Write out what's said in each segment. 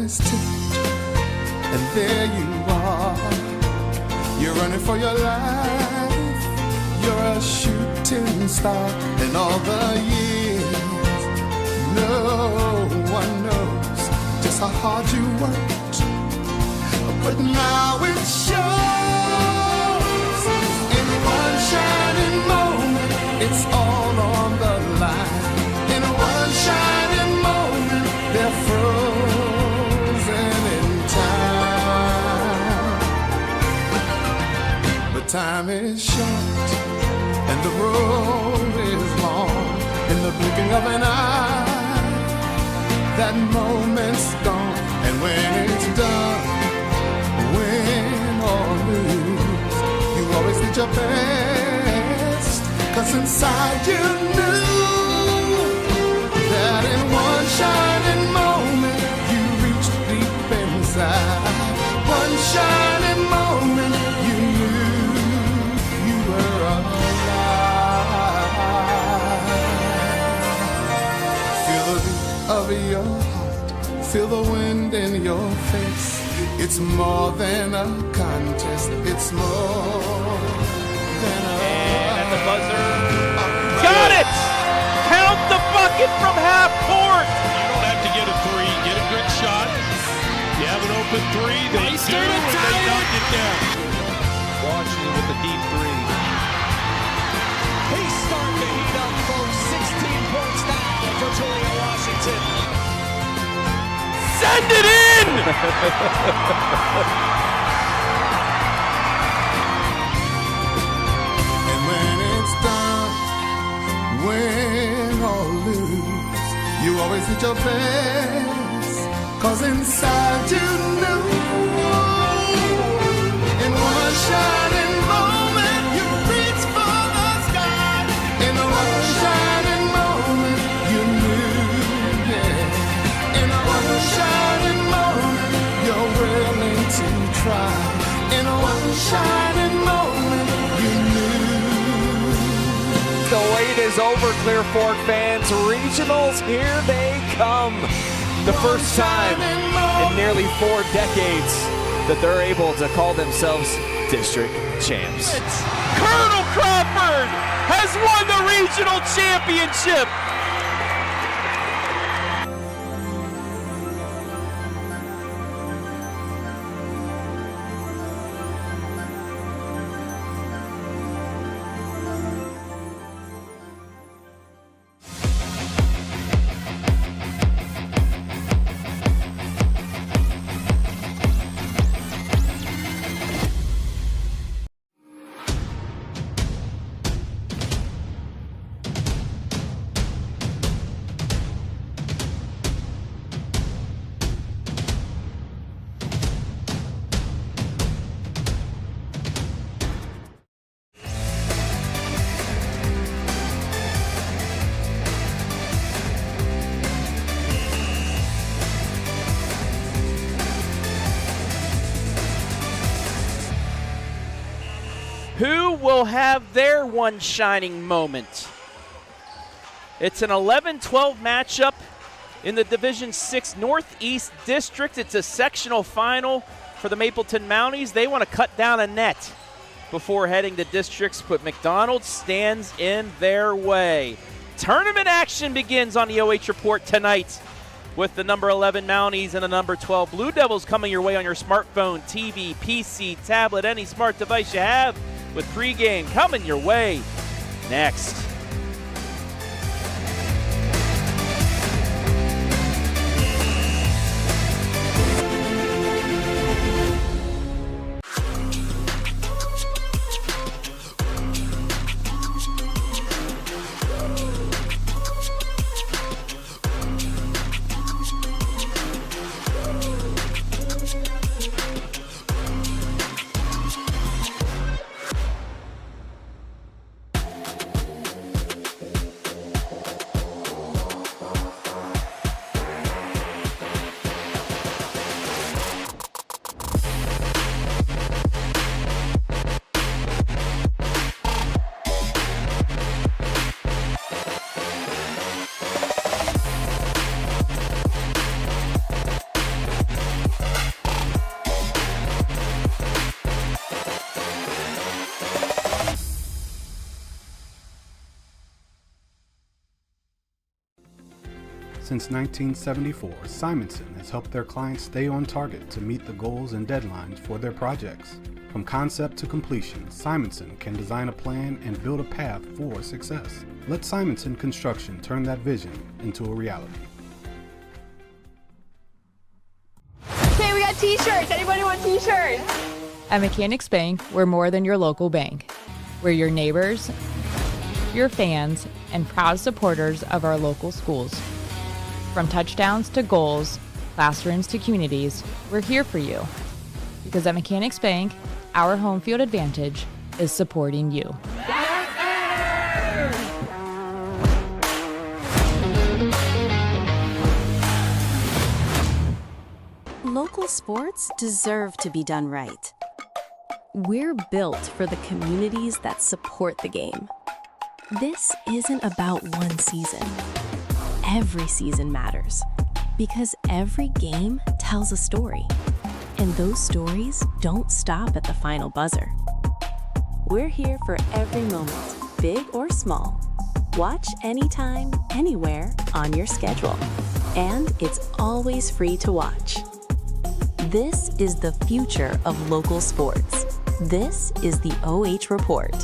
is tipped, and there you are. You're running for your life. You're a shooting star. In all the years, no one knows just how hard you worked. But now it shows. In one shining moment, it's all on the line. In one shining moment, they're frozen in time. But time is short, and the road is long. In the blinking of an eye, that moment's gone. And when it's done, win or lose, you always did your best. 'Cause inside you knew that in one shining moment you reached deep inside. One shining moment you knew you were alive. Feel the beat of your heart, feel the wind in your face. It's more than a contest, it's more than a... And at the buzzer, got it! Count the bucket from half court! You don't have to get a three, get a good shot. You have an open three, they do, and they knock it down. Washington with the deep three. He's starting to heat up, folks. 16 points now for Julian Washington. Send it in! And when it's done, win or lose, you always did your best. 'Cause inside you knew, in one shining moment you reached for the sky. In one shining moment you knew, yeah. In one shining moment you're willing to try. In one shining moment you knew. The wait is over, Clear Fork fans. Regionals, here they come. The first time in nearly 4 decades that they're able to call themselves district champs. Colonel Crawford has won the regional championship! Who will have their one shining moment? It's an 11-12 matchup in the Division 6 Northeast District. It's a sectional final for the Mapleton Mounties. They want to cut down a net before heading to districts, but McDonald stands in their way. Tournament action begins on the OH Report tonight with the number 11 Mounties and the number 12 Blue Devils coming your way on your smartphone, TV, PC, tablet, any smart device you have, with pregame coming your way next. Since 1974, Simonson has helped their clients stay on target to meet the goals and deadlines for their projects. From concept to completion, Simonson can design a plan and build a path for success. Let Simonson Construction turn that vision into a reality. Okay, we got t-shirts. Anybody want t-shirts? At Mechanics Bank, we're more than your local bank. We're your neighbors, your fans, and proud supporters of our local schools. From touchdowns to goals, classrooms to communities, we're here for you. Because at Mechanics Bank, our home field advantage is supporting you. Local sports deserve to be done right. We're built for the communities that support the game. This isn't about one season. Every season matters because every game tells a story, and those stories don't stop at the final buzzer. We're here for every moment, big or small. Watch anytime, anywhere on your schedule, and it's always free to watch. This is the future of local sports. This is the OH Report.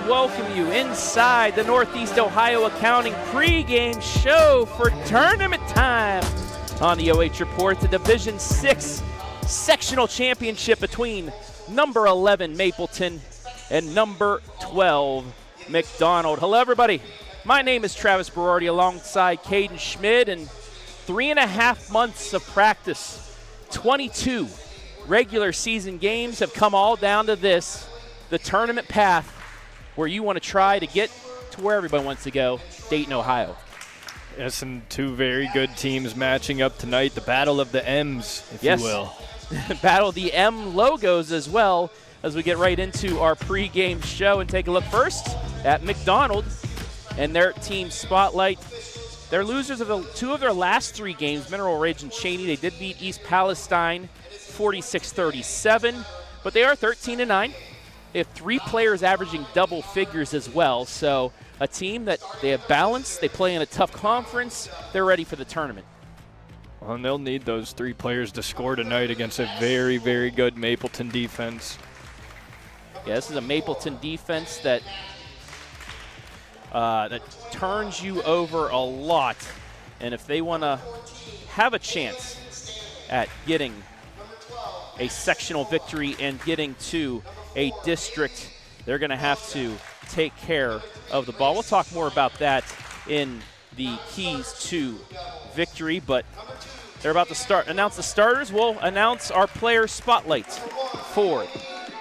Welcome you inside the Northeast Ohio Accounting pregame show for tournament time on the OH Report, the Division 6 sectional championship between number 11 Mapleton and number 12 McDonald. Hello everybody, my name is Travis Berardi alongside Caden Schmid, and 3.5 months of practice, 22 regular season games have come all down to this, the tournament path where you want to try to get to where everybody wants to go, Dayton, Ohio. Yes, and two very good teams matching up tonight, the Battle of the M's, if you will. Battle of the M logos as well, as we get right into our pregame show and take a look first at McDonald and their team spotlight. They're losers of two of their last three games, Mineral Ridge and Cheney. They did beat East Palestine 46-37, but they are 13-9. They have three players averaging double figures as well, so a team that they have balance, they play in a tough conference, they're ready for the tournament. Well, and they'll need those 3 players to score tonight against a very, very good Mapleton defense. Yeah, this is a Mapleton defense that that turns you over a lot. And if they want to have a chance at getting a sectional victory and getting to a district, they're going to have to take care of the ball. We'll talk more about that in the keys to victory, but they're about to announce the starters. We'll announce our player spotlights for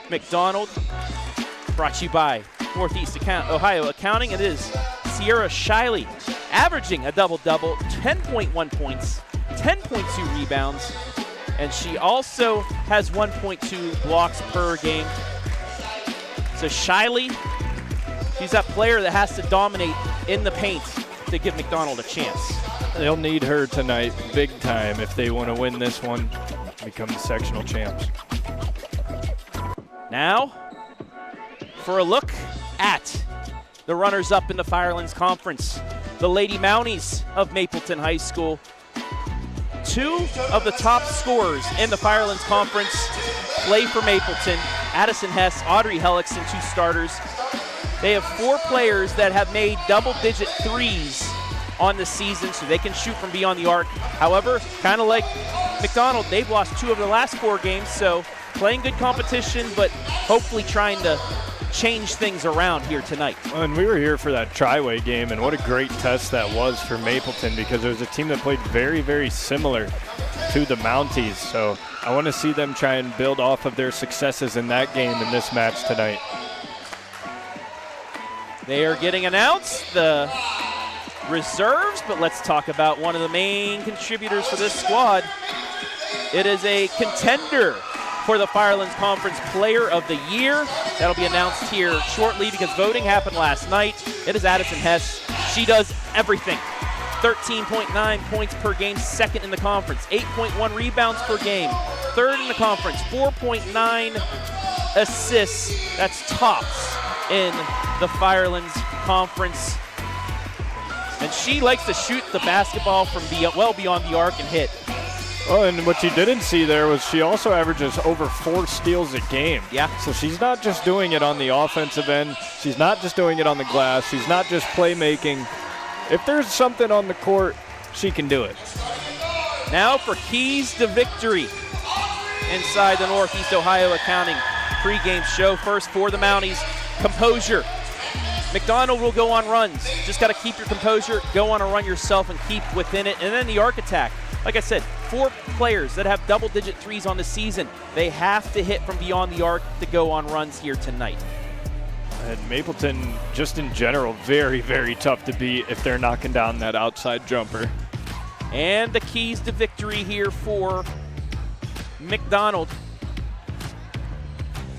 McDonald, brought to you by Northeast Ohio Accounting. It is Cierra Shiley, averaging a double-double, 10.1 points, 10.2 rebounds, and she also has 1.2 blocks per game. So Shiley, she's that player that has to dominate in the paint to give McDonald a chance. They'll need her tonight big time if they want to win this one, become the sectional champs. Now, for a look at the runners-up in the Firelands Conference, the Lady Mounties of Mapleton High School. 2 of the top scorers in the Firelands Conference play for Mapleton. Addison Hess, Audrey Hellickson, 2 starters. They have 4 players that have made double-digit threes on the season, so they can shoot from beyond the arc. However, kind of like McDonald, they've lost 2 of their last 4 games, so playing good competition, but hopefully trying to change things around here tonight. And we were here for that Triway game, and what a great test that was for Mapleton, because it was a team that played very, very similar to the Mounties. So I want to see them try and build off of their successes in that game in this match tonight. They are getting announced, the reserves, but let's talk about one of the main contributors for this squad. It is a contender for the Firelands Conference Player of the Year. That'll be announced here shortly because voting happened last night. It is Addison Hess. She does everything. 13.9 points per game, 2nd in the conference. 8.1 rebounds per game, 3rd in the conference. 4.9 assists. That's tops in the Firelands Conference. And she likes to shoot the basketball from well beyond the arc and hit. Oh, and what you didn't see there was she also averages over 4 steals a game. Yeah. So she's not just doing it on the offensive end. She's not just doing it on the glass. She's not just playmaking. If there's something on the court, she can do it. Now for keys to victory inside the Northeast Ohio Accounting pregame show. First for the Mounties, composure. McDonald will go on runs. Just got to keep your composure, go on a run yourself and keep within it. And then the arc attack. Like I said, 4 players that have double-digit threes on the season. They have to hit from beyond the arc to go on runs here tonight. And Mapleton, just in general, very, very tough to beat if they're knocking down that outside jumper. And the keys to victory here for McDonald.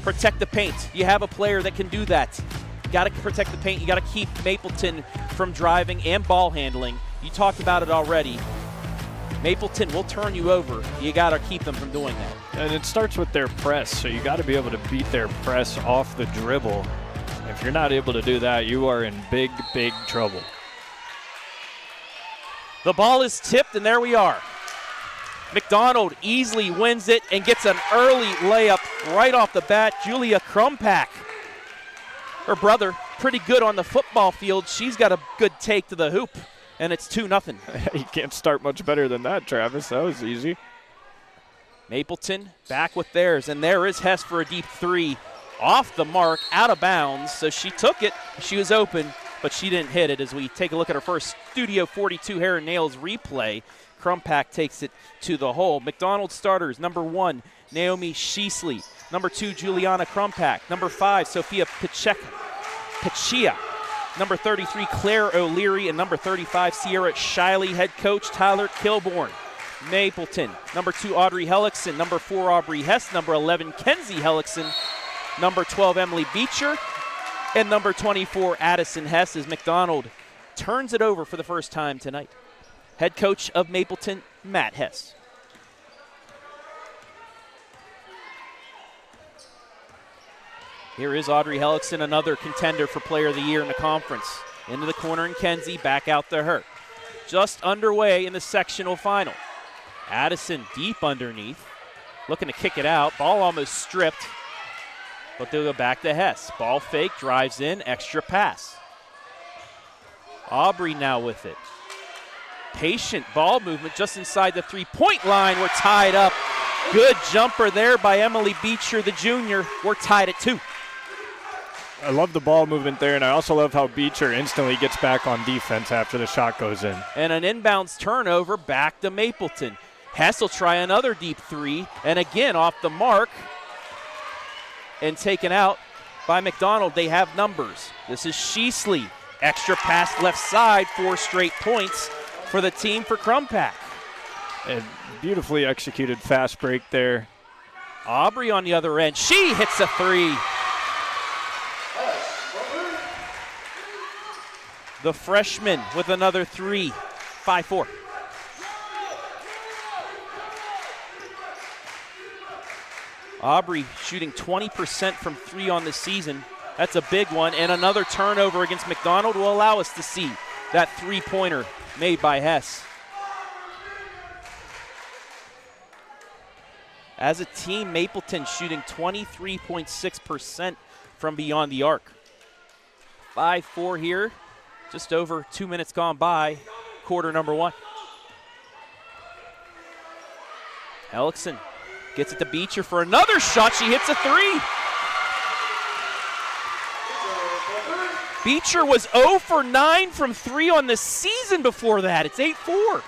Protect the paint. You have a player that can do that. You got to protect the paint. You got to keep Mapleton from driving and ball handling. You talked about it already. Mapleton will turn you over. You got to keep them from doing that. And it starts with their press, so you got to be able to beat their press off the dribble. If you're not able to do that, you are in big, big trouble. The ball is tipped, and there we are. McDonald easily wins it and gets an early layup right off the bat. Julia Krumpak, her brother, pretty good on the football field. She's got a good take to the hoop. And it's 2-0. You can't start much better than that, Travis. That was easy. Mapleton back with theirs, and there is Hess for a deep 3. Off the mark, out of bounds, so she took it. She was open, but she didn't hit it. As we take a look at her first Studio 42 hair and nails replay, Krumpak takes it to the hole. McDonald starters, number 1, Naomi Sheasley. Number 2, Juliana Krumpak. Number 5, Sophia Pachia. Number 33, Claire O'Leary, and number 35, Cierra Shiley. Head coach, Tyler Kilborn. Mapleton, number 2, Audrey Hellickson. Number 4, Aubrey Hess. Number 11, Kenzie Hellickson. Number 12, Emily Beecher. And number 24, Addison Hess, as McDonald turns it over for the first time tonight. Head coach of Mapleton, Matt Hess. Here is Audrey Hellickson, another contender for Player of the Year in the conference. Into the corner, and Kenzie back out to her. Just underway in the sectional final. Addison deep underneath, looking to kick it out. Ball almost stripped, but they'll go back to Hess. Ball fake, drives in, extra pass. Aubrey now with it. Patient ball movement just inside the three-point line. We're tied up. Good jumper there by Emily Beecher, the junior. We're tied at 2. I love the ball movement there, and I also love how Beecher instantly gets back on defense after the shot goes in. And an inbounds turnover back to Mapleton. Hess will try another deep three, and again off the mark and taken out by McDonald. They have numbers. This is Shiley. Extra pass left side, 4 straight points for the team for Crumpack. And beautifully executed fast break there. Aubrey on the other end. She hits a 3. The freshman with another 3. 5-4. Aubrey shooting 20% from 3 on the season. That's a big one. And another turnover against McDonald will allow us to see that 3-pointer made by Hess. As a team, Mapleton shooting 23.6% from beyond the arc. 5-4 here. Just over 2 minutes gone by, quarter number 1. Hellickson gets it to Beecher for another shot. She hits a 3. Beecher was 0 for 9 from 3 on the season before that. It's 8-4.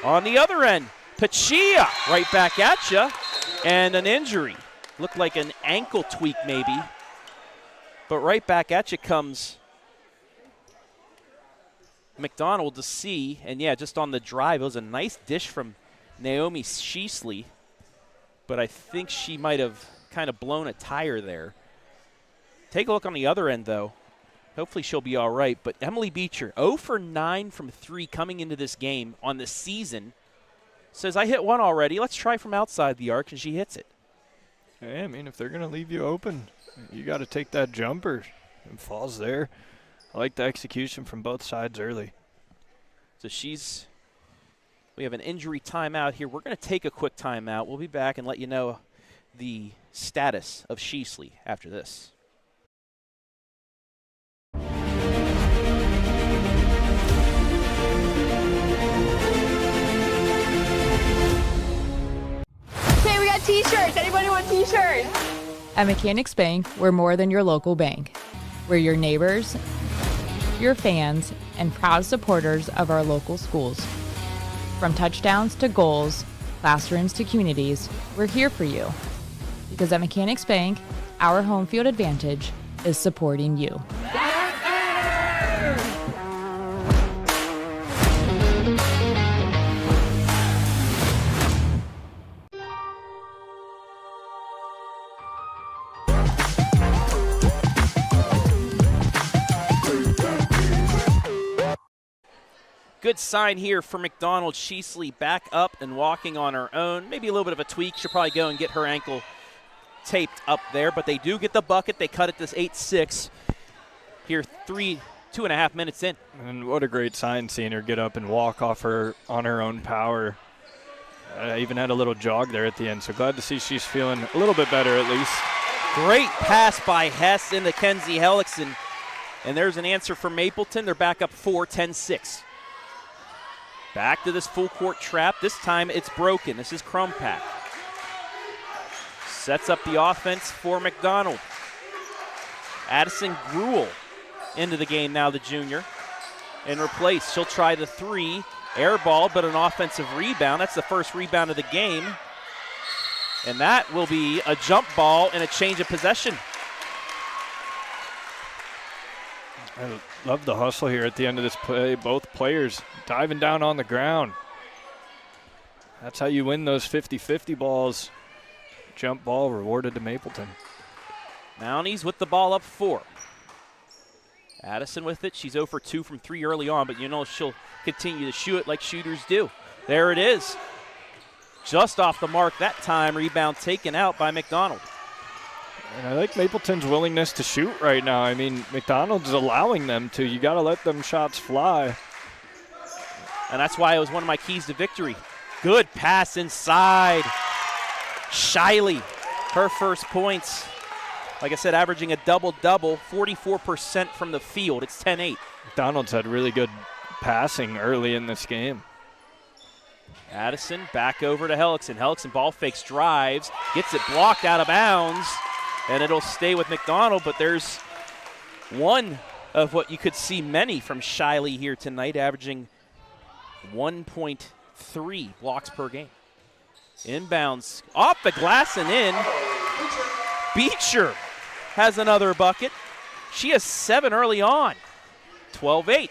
On the other end, Pachia right back at you, and an injury. Looked like an ankle tweak maybe, but right back at you comes McDonald to see, and yeah, just on the drive, it was a nice dish from Naomi Shiley, but I think she might have kind of blown a tire there. Take a look on the other end, though. Hopefully she'll be all right, but Emily Beecher, 0 for 9 from 3 coming into this game on the season, says, I hit one already, let's try from outside the arc, and she hits it. Hey, I mean, if they're going to leave you open, you got to take that jumper. It falls there. I like the execution from both sides early. So we have an injury timeout here. We're going to take a quick timeout. We'll be back and let you know the status of Shiley after this. Okay, we got t-shirts. Anybody want t-shirts? At Mechanics Bank, we're more than your local bank. We're your neighbors, your fans, and proud supporters of our local schools. From touchdowns to goals, classrooms to communities, we're here for you. Because at Mechanics Bank, our home field advantage is supporting you. Good sign here for McDonald. Shiley back up and walking on her own. Maybe a little bit of a tweak. She'll probably go and get her ankle taped up there, but they do get the bucket. They cut it to 8-6 here 2.5 minutes in. And what a great sign seeing her get up and walk on her own power. Even had a little jog there at the end, so glad to see she's feeling a little bit better at least. Great pass by Hess into Kenzie Hellickson. And there's an answer for Mapleton. They're back up 4, 10-6. Back to this full court trap. This time it's broken. This is Crumpack. Sets up the offense for McDonald. Addison Gruel into the game now, the junior. And replaced. She'll try the 3. Air ball, but an offensive rebound. That's the first rebound of the game. And that will be a jump ball and a change of possession. I love the hustle here at the end of this play. Both players diving down on the ground. That's how you win those 50-50 balls. Jump ball rewarded to Mapleton. Mounties with the ball up 4. Addison with it. She's 0 for 2 from 3 early on, but you know she'll continue to shoot it like shooters do. There it is. Just off the mark that time. Rebound taken out by McDonald. And I like Mapleton's willingness to shoot right now. I mean, McDonald's allowing them to. You got to let them shots fly. And that's why it was one of my keys to victory. Good pass inside. Shiley, her first points. Like I said, averaging a double-double, 44% from the field. It's 10-8. McDonald's had really good passing early in this game. Addison back over to Hellickson. Hellickson ball fakes, drives, gets it blocked out of bounds, and it'll stay with McDonald, but there's one of what you could see many from Shiley here tonight, averaging 1.3 blocks per game. Inbounds, off the glass and in. Beecher has another bucket. She has 7 early on. 12-8.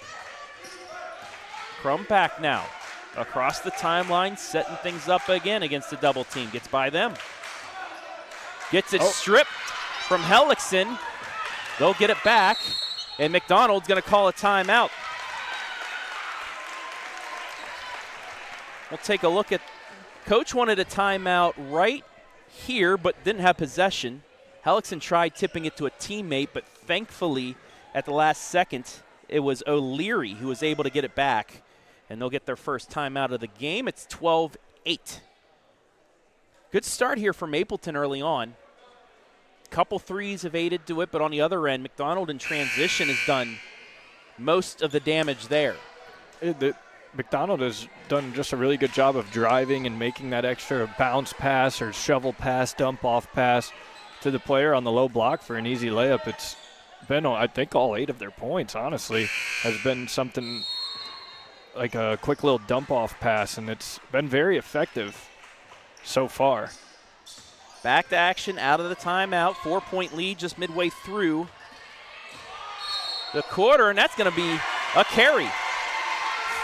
Crumpack now across the timeline, setting things up again against the double team. Gets by them. Gets it stripped from Hellickson. They'll get it back, and McDonald's going to call a timeout. We'll take a look at, Coach wanted a timeout right here, but didn't have possession. Hellickson tried tipping it to a teammate, but thankfully at the last second, it was O'Leary who was able to get it back, and they'll get their first timeout of the game. It's 12-8. Good start here for Mapleton early on. Couple threes have aided to it, but on the other end, McDonald in transition has done most of the damage there. McDonald has done just a really good job of driving and making that extra bounce pass or shovel pass, dump off pass to the player on the low block for an easy layup. It's been, I think, all 8 of their points, honestly, has been something like a quick little dump off pass, and it's been very effective so far. Back to action out of the timeout. 4-point lead just midway through the quarter, and that's going to be a carry.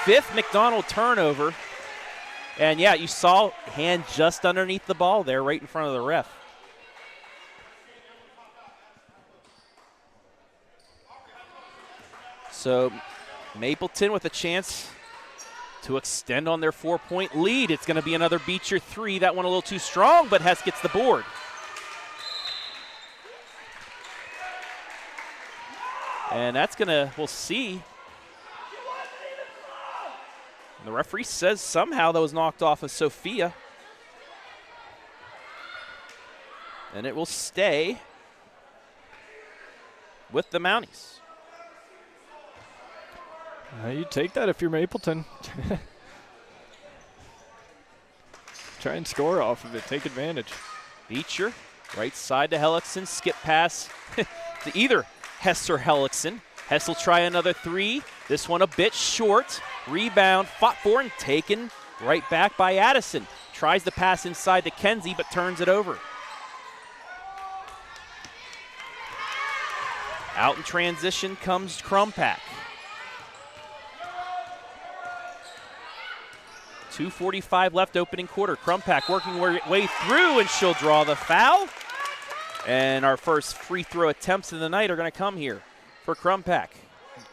5th McDonald turnover. And, yeah, you saw hand just underneath the ball there right in front of the ref. So Mapleton with a chance to extend on their 4-point lead. It's going to be another Beecher 3. That one a little too strong, but Hess gets the board. And that's going to, we'll see. The referee says somehow that was knocked off of Sophia. And it will stay with the Mounties. You take that if you're Mapleton. Try and score off of it. Take advantage. Beecher, right side to Hellickson. Skip pass to either Hess or Hellickson. Hess will try another 3. This one a bit short. Rebound, fought for and taken right back by Addison. Tries to pass inside to Kenzie, but turns it over. Out in transition comes Crumpack. 2:45 left opening quarter. Crumpack working her way through, and she'll draw the foul. And our first free throw attempts of the night are going to come here for Crumpack.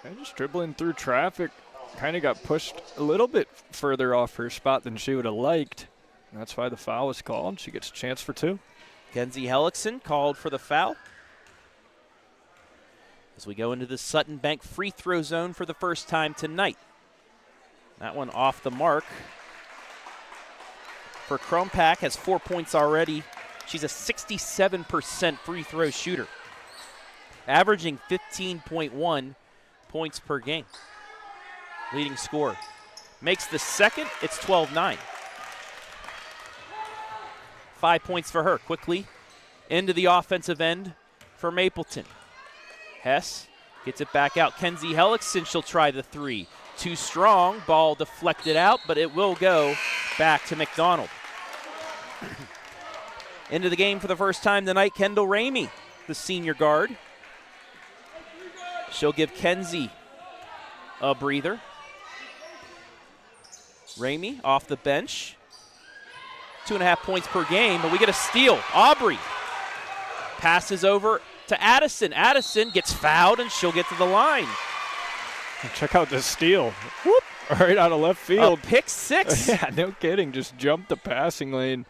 And just dribbling through traffic. Kind of got pushed a little bit further off her spot than she would have liked. And that's why the foul was called. She gets a chance for 2. Kenzie Hellickson called for the foul. As we go into the Sutton Bank free throw zone for the first time tonight. That one off the mark. For Crumpack, has 4 points already. She's a 67% free throw shooter, averaging 15.1 points per game. Leading scorer. Makes the second, it's 12-9. 5 points for her. Quickly into the offensive end for Mapleton. Hess gets it back out. Kenzie Hellickson, she'll try the 3. Too strong, ball deflected out, but it will go back to McDonald. Into the game for the first time tonight, Kendall Ramey, the senior guard. She'll give Kenzie a breather. Ramey off the bench. 2.5 points per game, but we get a steal. Aubrey passes over to Addison. Addison gets fouled, and she'll get to the line. Check out this steal. Whoop, right out of left field. A pick 6. Yeah, no kidding. Just jumped the passing lane.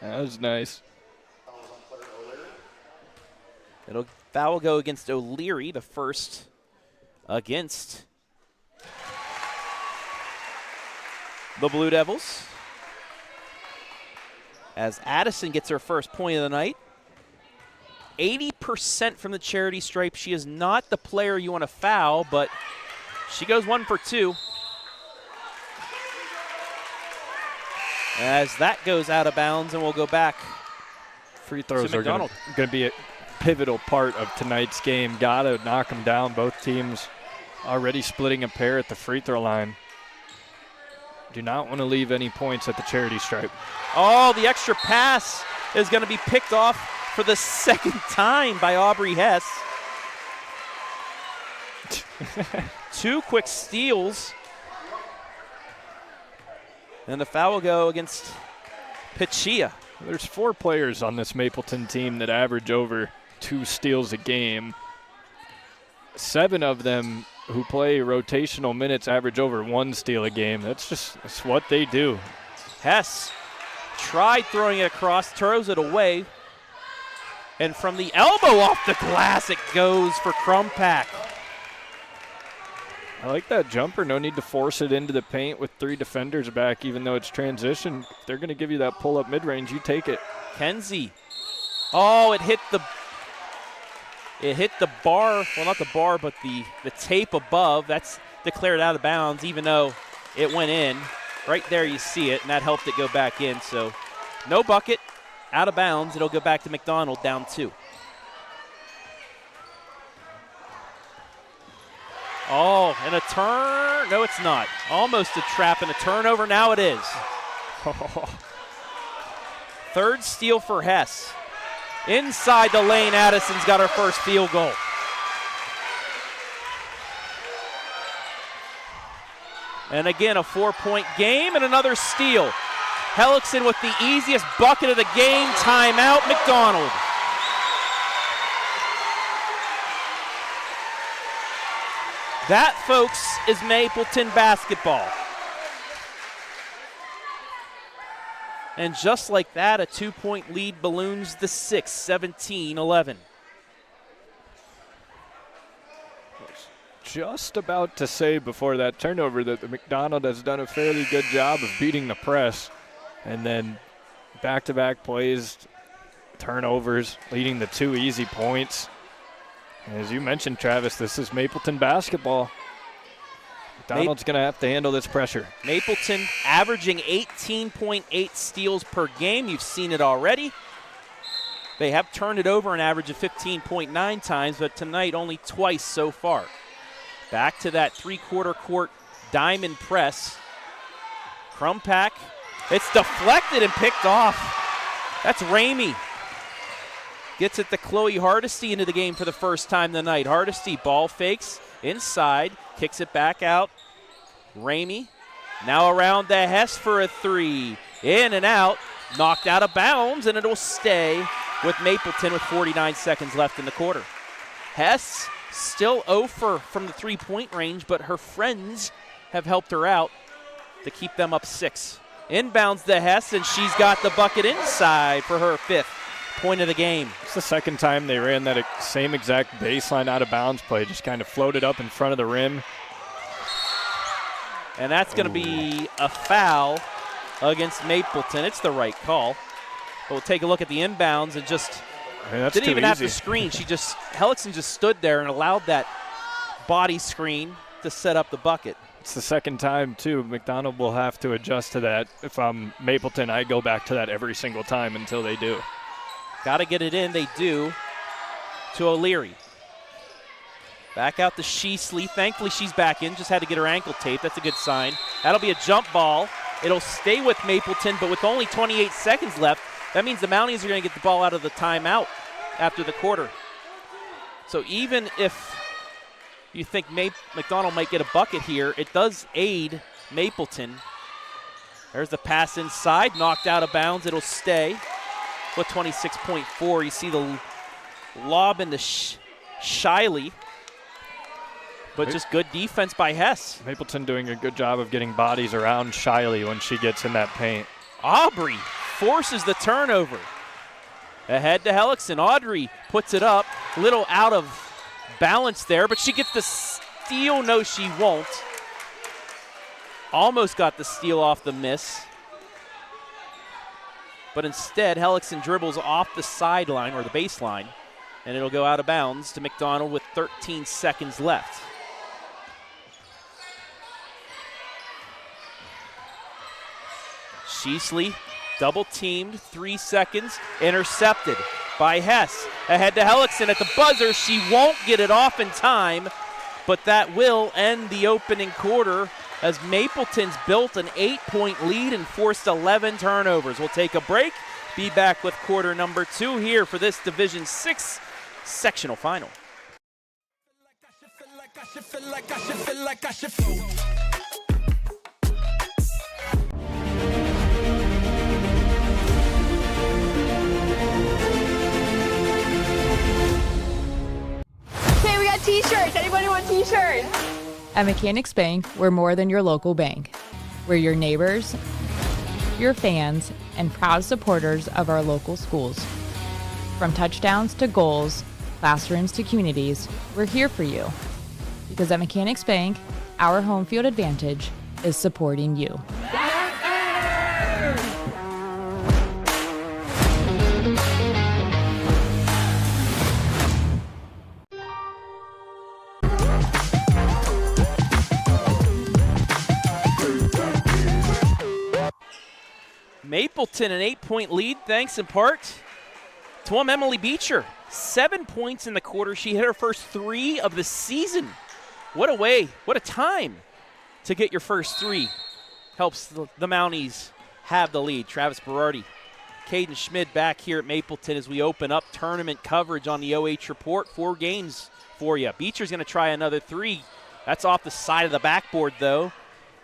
That was nice. Foul will go against O'Leary, the first against the Blue Devils. As Addison gets her first point of the night. 80% from the charity stripe. She is not the player you want to foul, but she goes 1 for 2. As that goes out of bounds, and we'll go back. Free throws to are going to be a pivotal part of tonight's game. Got to knock them down. Both teams already splitting a pair at the free throw line. Do not want to leave any points at the charity stripe. Oh, the extra pass is going to be picked off for the second time by Aubrey Hess. 2 quick steals. And the foul will go against Pichia. There's 4 players on this Mapleton team that average over 2 steals a game. 7 of them who play rotational minutes average over 1 steal a game. That's what they do. Hess tried throwing it across, throws it away. And from the elbow off the glass, it goes for Crumpack. I like that jumper. No need to force it into the paint with 3 defenders back, even though it's transition. If they're going to give you that pull-up mid-range, you take it. Kenzie. Oh, it hit the bar. Well, not the bar, but the tape above. That's declared out of bounds, even though it went in. Right there you see it, and that helped it go back in. So no bucket, out of bounds. It'll go back to McDonald, down 2. Oh, and a turn. No, it's not. Almost a trap and a turnover. Now it is. Third steal for Hess. Inside the lane, Addison's got her first field goal. And again, a 4-point game and another steal. Hellickson with the easiest bucket of the game. Timeout, McDonald. That, folks, is Mapleton basketball. And just like that, a 2-point lead balloons the 6th, 17-11. Just about to say before that turnover that the McDonald has done a fairly good job of beating the press. And then back-to-back plays, turnovers, leading to 2 easy points. As you mentioned, Travis, this is Mapleton basketball. McDonald's going to have to handle this pressure. Mapleton averaging 18.8 steals per game. You've seen it already. They have turned it over an average of 15.9 times, but tonight only twice so far. Back to that 3/4 court diamond press. Crumpack. It's deflected and picked off. That's Ramey. Gets it to Chloe Hardesty into the game for the first time tonight. Hardesty ball fakes inside, kicks it back out. Ramey now around the Hess for a 3. In and out, knocked out of bounds, and it'll stay with Mapleton with 49 seconds left in the quarter. Hess still 0 from the 3-point range, but her friends have helped her out to keep them up 6. Inbounds the Hess, and she's got the bucket inside for her 5th point of the game. It's the second time they ran that same exact baseline out of bounds play, just kind of floated up in front of the rim. And that's going to be a foul against Mapleton. It's the right call. But we'll take a look at the inbounds and just didn't even have to screen. Hellickson just stood there and allowed that body screen to set up the bucket. It's the second time, too. McDonald will have to adjust to that. If I'm Mapleton, I go back to that every single time until they do. Got to get it in. They do to O'Leary. Back out to Shiley. Thankfully, she's back in. Just had to get her ankle taped. That's a good sign. That'll be a jump ball. It'll stay with Mapleton, but with only 28 seconds left, that means the Mounties are going to get the ball out of the timeout after the quarter. So even if you think McDonald might get a bucket here, it does aid Mapleton. There's the pass inside, knocked out of bounds. It'll stay with 26.4. You see the lob into Shiley, but just good defense by Hess. Mapleton doing a good job of getting bodies around Shiley when she gets in that paint. Aubrey forces the turnover. Ahead to Hellickson. Audrey puts it up. A little out of balance there, but she gets the steal. No, she won't. Almost got the steal off the miss. But instead, Hellickson dribbles off the sideline or the baseline, and it'll go out of bounds to McDonald with 13 seconds left. Shiley double teamed, 3 seconds, intercepted by Hess. Ahead to Hellickson at the buzzer. She won't get it off in time, but that will end the opening quarter as Mapleton's built an 8-point lead and forced 11 turnovers. We'll take a break, be back with quarter number 2 here for this Division 6 sectional final. Okay, we got t-shirts. Anybody want t-shirts? At Mechanics Bank, we're more than your local bank. We're your neighbors, your fans, and proud supporters of our local schools. From touchdowns to goals, classrooms to communities, we're here for you. Because at Mechanics Bank, our home field advantage is supporting you. Mapleton an 8-point lead thanks in part to Emily Beecher. 7 points in the quarter. She hit her first 3 of the season. What a way, what a time to get your first 3. Helps the Mounties have the lead. Travis Berardi, Caden Schmid back here at Mapleton as we open up tournament coverage on the OH Report. 4 games for you. Beecher's going to try another 3. That's off the side of the backboard, though, and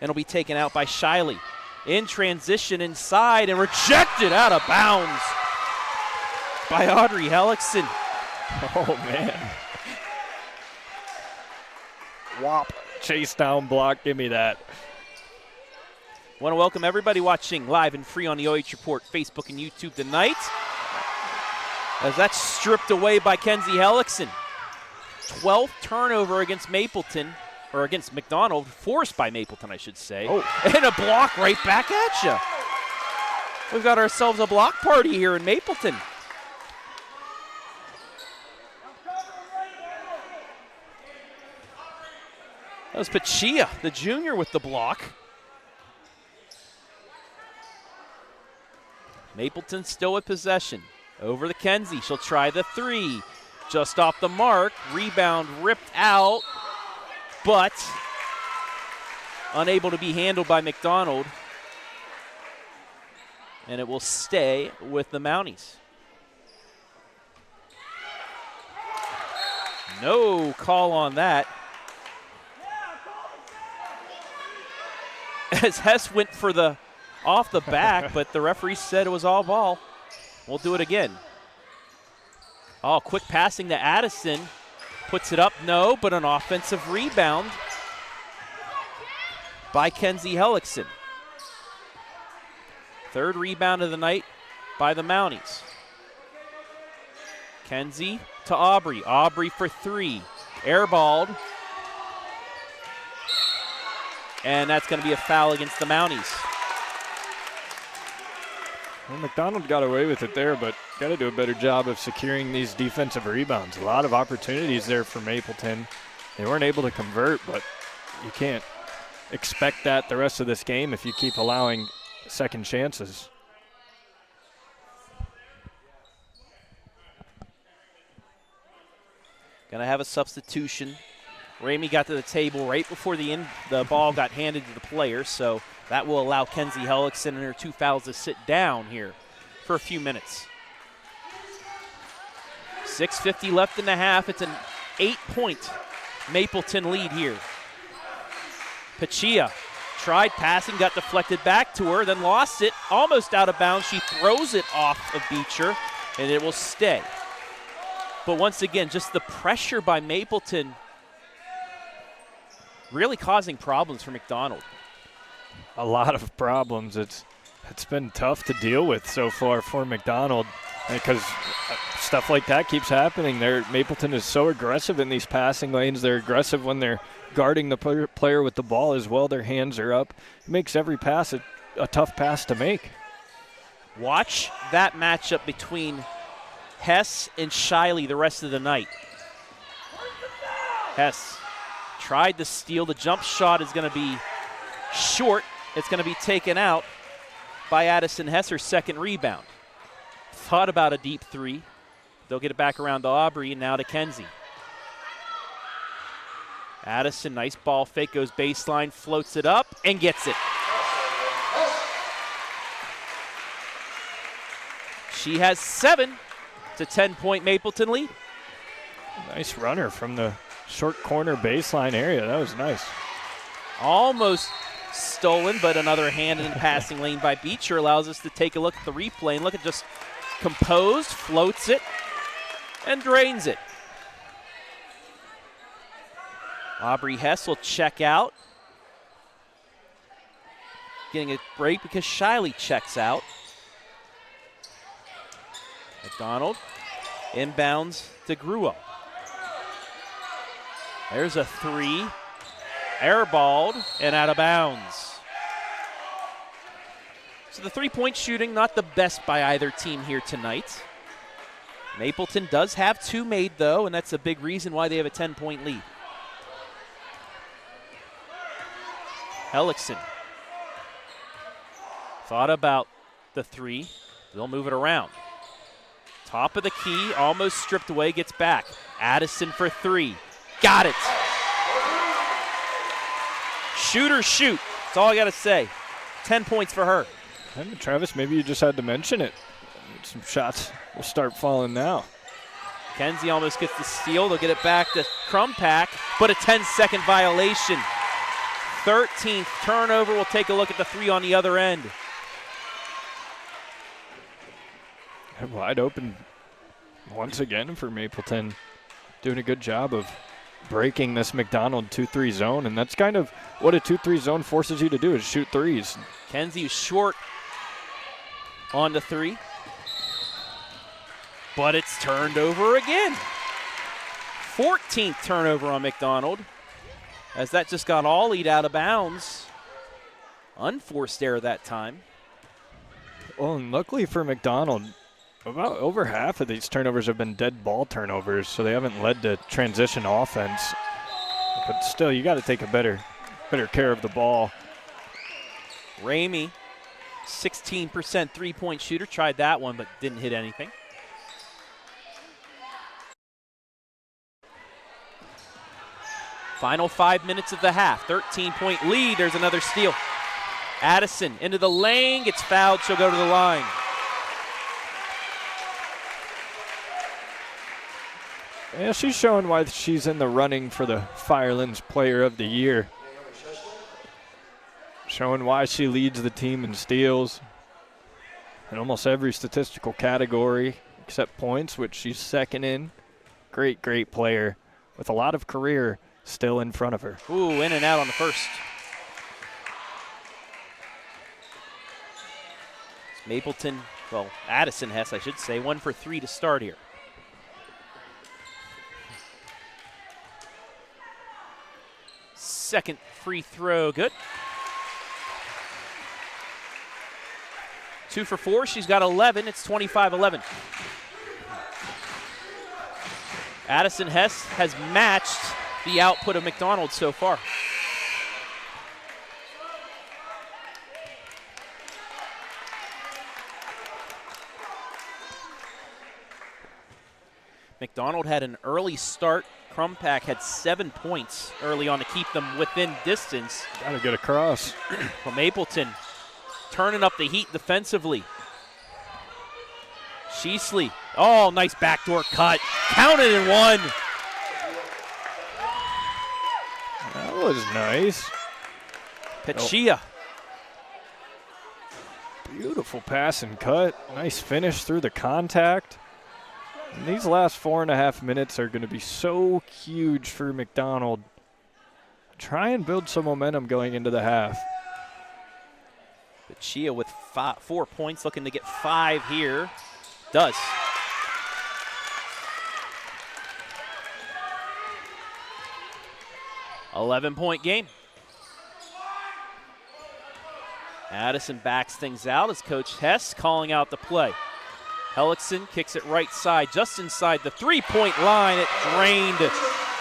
it'll be taken out by Shiley. In transition inside and rejected out of bounds by Audrey Hellickson. Oh, man. Whop. Chase down block. Give me that. Want to welcome everybody watching live and free on the OH Report Facebook and YouTube tonight. As that's stripped away by Kenzie Hellickson. 12th turnover against Mapleton. Or against McDonald, forced by Mapleton, I should say. Oh. And a block right back at you. We've got ourselves a block party here in Mapleton. That was Pachia, the junior, with the block. Mapleton still with possession. Over to Kenzie. She'll try the 3. Just off the mark. Rebound ripped out, but unable to be handled by McDonald. And it will stay with the Mounties. No call on that. As Hess went for the off the back, but the referee said it was all ball. We'll do it again. Oh, quick passing to Addison. Puts it up, no, but an offensive rebound by Kenzie Hellickson. 3rd rebound of the night by the Mounties. Kenzie to Aubrey. Aubrey for 3. Airballed. And that's going to be a foul against the Mounties. Well, McDonald got away with it there, but got to do a better job of securing these defensive rebounds. A lot of opportunities there for Mapleton. They weren't able to convert, but you can't expect that the rest of this game if you keep allowing second chances. Gonna have a substitution. Ramey got to the table right before the ball got handed to the player, so that will allow Kenzie Hellickson and her 2 fouls to sit down here for a few minutes. 6:50 left in the half. It's an 8-point Mapleton lead here. Pachia tried passing, got deflected back to her, then lost it, almost out of bounds. She throws it off of Beecher, and it will stay. But once again, just the pressure by Mapleton really causing problems for McDonald. A lot of problems. It's been tough to deal with so far for McDonald. Because stuff like that keeps happening. Mapleton is so aggressive in these passing lanes. They're aggressive when they're guarding the player with the ball as well. Their hands are up. It makes every pass a tough pass to make. Watch that matchup between Hess and Shiley the rest of the night. Hess tried to steal. The jump shot is going to be short. It's going to be taken out by Addison Hess, her second rebound. Thought about a deep three. They'll get it back around to Aubrey and now to Kenzie. Addison, nice ball fake, goes baseline, floats it up, and gets it. She has 7 to 10-point Mapleton lead. Nice runner from the short corner baseline area. That was nice. Almost stolen, but another hand in the passing lane by Beecher allows us to take a look at the replay and look at just composed, floats it, and drains it. Aubrey Hess will check out. Getting a break because Shiley checks out. McDonald inbounds to Gruo. There's a three. Airballed and out of bounds. So the three-point shooting, not the best by either team here tonight. Mapleton does have 2 made, though, and that's a big reason why they have a 10-point lead. Hellickson thought about the 3. They'll move it around. Top of the key, almost stripped away, gets back. Addison for 3. Got it. Shoot or shoot. That's all I got to say. 10 points for her. And Travis, maybe you just had to mention it. Some shots will start falling now. Kenzie almost gets the steal. They'll get it back to Crumpack, but a 10-second violation. 13th turnover. We'll take a look at the 3 on the other end. Wide open once again for Mapleton. Doing a good job of breaking this McDonald 2-3 zone, and that's kind of what a 2-3 zone forces you to do, is shoot threes. Kenzie short on the 3, but it's turned over again. 14th turnover on McDonald, as that just got ollied out of bounds. Unforced error that time. Well, and luckily for McDonald, about over half of these turnovers have been dead ball turnovers, so they haven't led to transition offense. But still, you got to take a better care of the ball. Ramey, 16% three-point shooter, tried that one but didn't hit anything. Final 5 minutes of the half, 13-point lead. There's another steal. Addison into the lane, gets fouled, she'll go to the line. Yeah, she's showing why she's in the running for the Firelands Player of the Year. Showing why she leads the team in steals in almost every statistical category except points, which she's second in. Great, great player with a lot of career still in front of her. Ooh, in and out on the first. Mapleton, well, Addison Hess, I should say, 1 for 3 to start here. Second free throw, good. 2 for 4, she's got 11, it's 25-11. Addison Hess has matched the output of McDonald so far. McDonald had an early start. Crumpack had 7 points early on to keep them within distance. Got to get across. Well, Mapleton turning up the heat defensively. Shiley, oh, nice backdoor cut. Counted in 1. That was nice. Pachia. Beautiful pass and cut. Nice finish through the contact. And these last 4.5 minutes are going to be so huge for McDonald. Try and build some momentum going into the half. Pachia with 4 points, looking to get 5 here. Does. .11 game. Addison backs things out as Coach Hess calling out the play. Hellickson kicks it right side, just inside the three-point line. It drained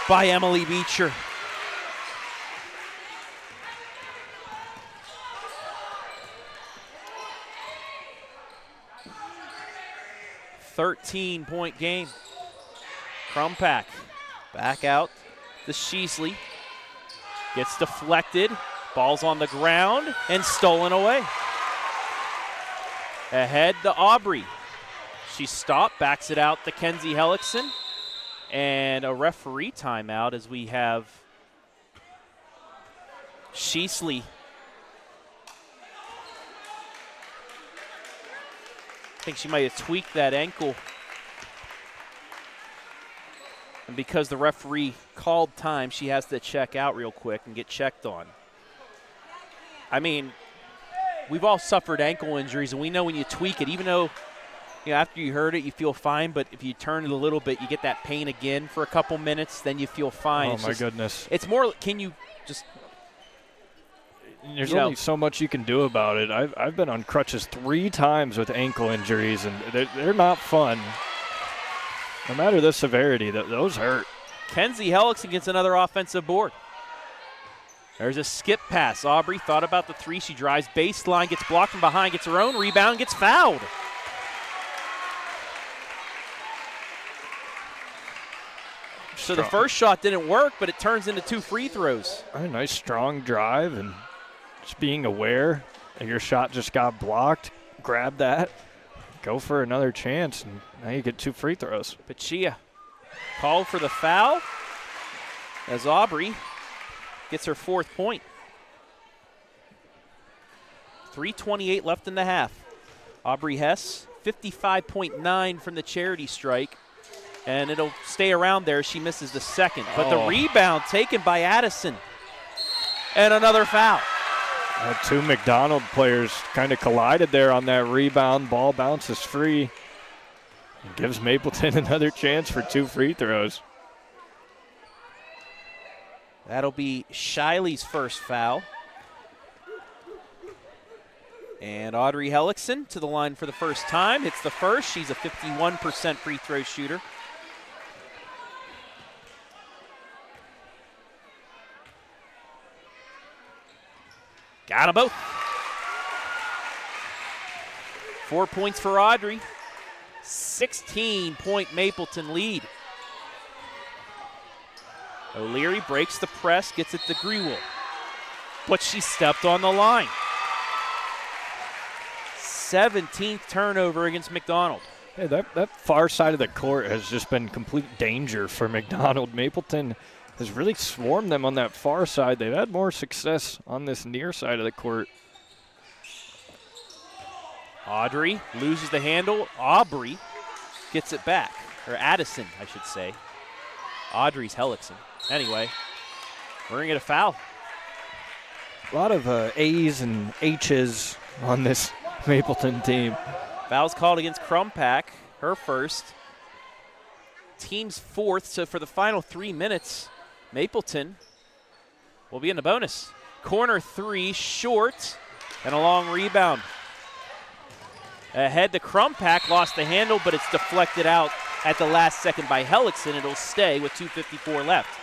by Emily Beecher. .13 game. Crumpack back out to Shiley. Gets deflected. Ball's on the ground and stolen away. Ahead to Aubrey. She stopped, backs it out to Kenzie Hellickson. And a referee timeout as we have Shiley. I think she might have tweaked that ankle. And because the referee called time, she has to check out real quick and get checked on. I mean, we've all suffered ankle injuries, and we know when you tweak it, even though after you hurt it, you feel fine, but if you turn it a little bit, you get that pain again for a couple minutes, then you feel fine. Oh, my goodness. It's more, can you just There's only so much you can do about it. I've been on crutches 3 times with ankle injuries, and they're not fun. No matter the severity, those hurt. Kenzie Hellickson gets another offensive board. There's a skip pass. Aubrey thought about the three. She drives baseline, gets blocked from behind, gets her own rebound, gets fouled. So the first shot didn't work, but it turns into 2 free throws. A nice strong drive and just being aware that your shot just got blocked. Grab that, go for another chance, and now you get 2 free throws. Pachia called for the foul as Aubrey gets her 4th point. 3:28 left in the half. Aubrey Hess, 55.9 from the charity strike. And it'll stay around there. She misses the second. But the rebound taken by Addison. And another foul. 2 McDonald players kind of collided there on that rebound. Ball bounces free. It gives Mapleton another chance for 2 free throws. That'll be Shiley's first foul. And Audrey Hellickson to the line for the first time. Hits the first. She's a 51% free throw shooter. Got them both. 4 points for Audrey. 16-point Mapleton lead. O'Leary breaks the press, gets it to Grewell. But she stepped on the line. 17th turnover against McDonald. Hey, that far side of the court has just been complete danger for McDonald. Mapleton has really swarmed them on that far side. They've had more success on this near side of the court. Audrey loses the handle. Aubrey gets it back. Or Addison, I should say. Audrey's Hellickson. Anyway, we're going to get a foul. A lot of A's and H's on this Mapleton team. Foul's called against Crumpack, her first. Team's 4th, so for the final 3 minutes, Mapleton will be in the bonus. Corner 3, short, and a long rebound. Ahead to Crumpack, lost the handle, but it's deflected out at the last second by Hellickson. It'll stay with 2:54 left.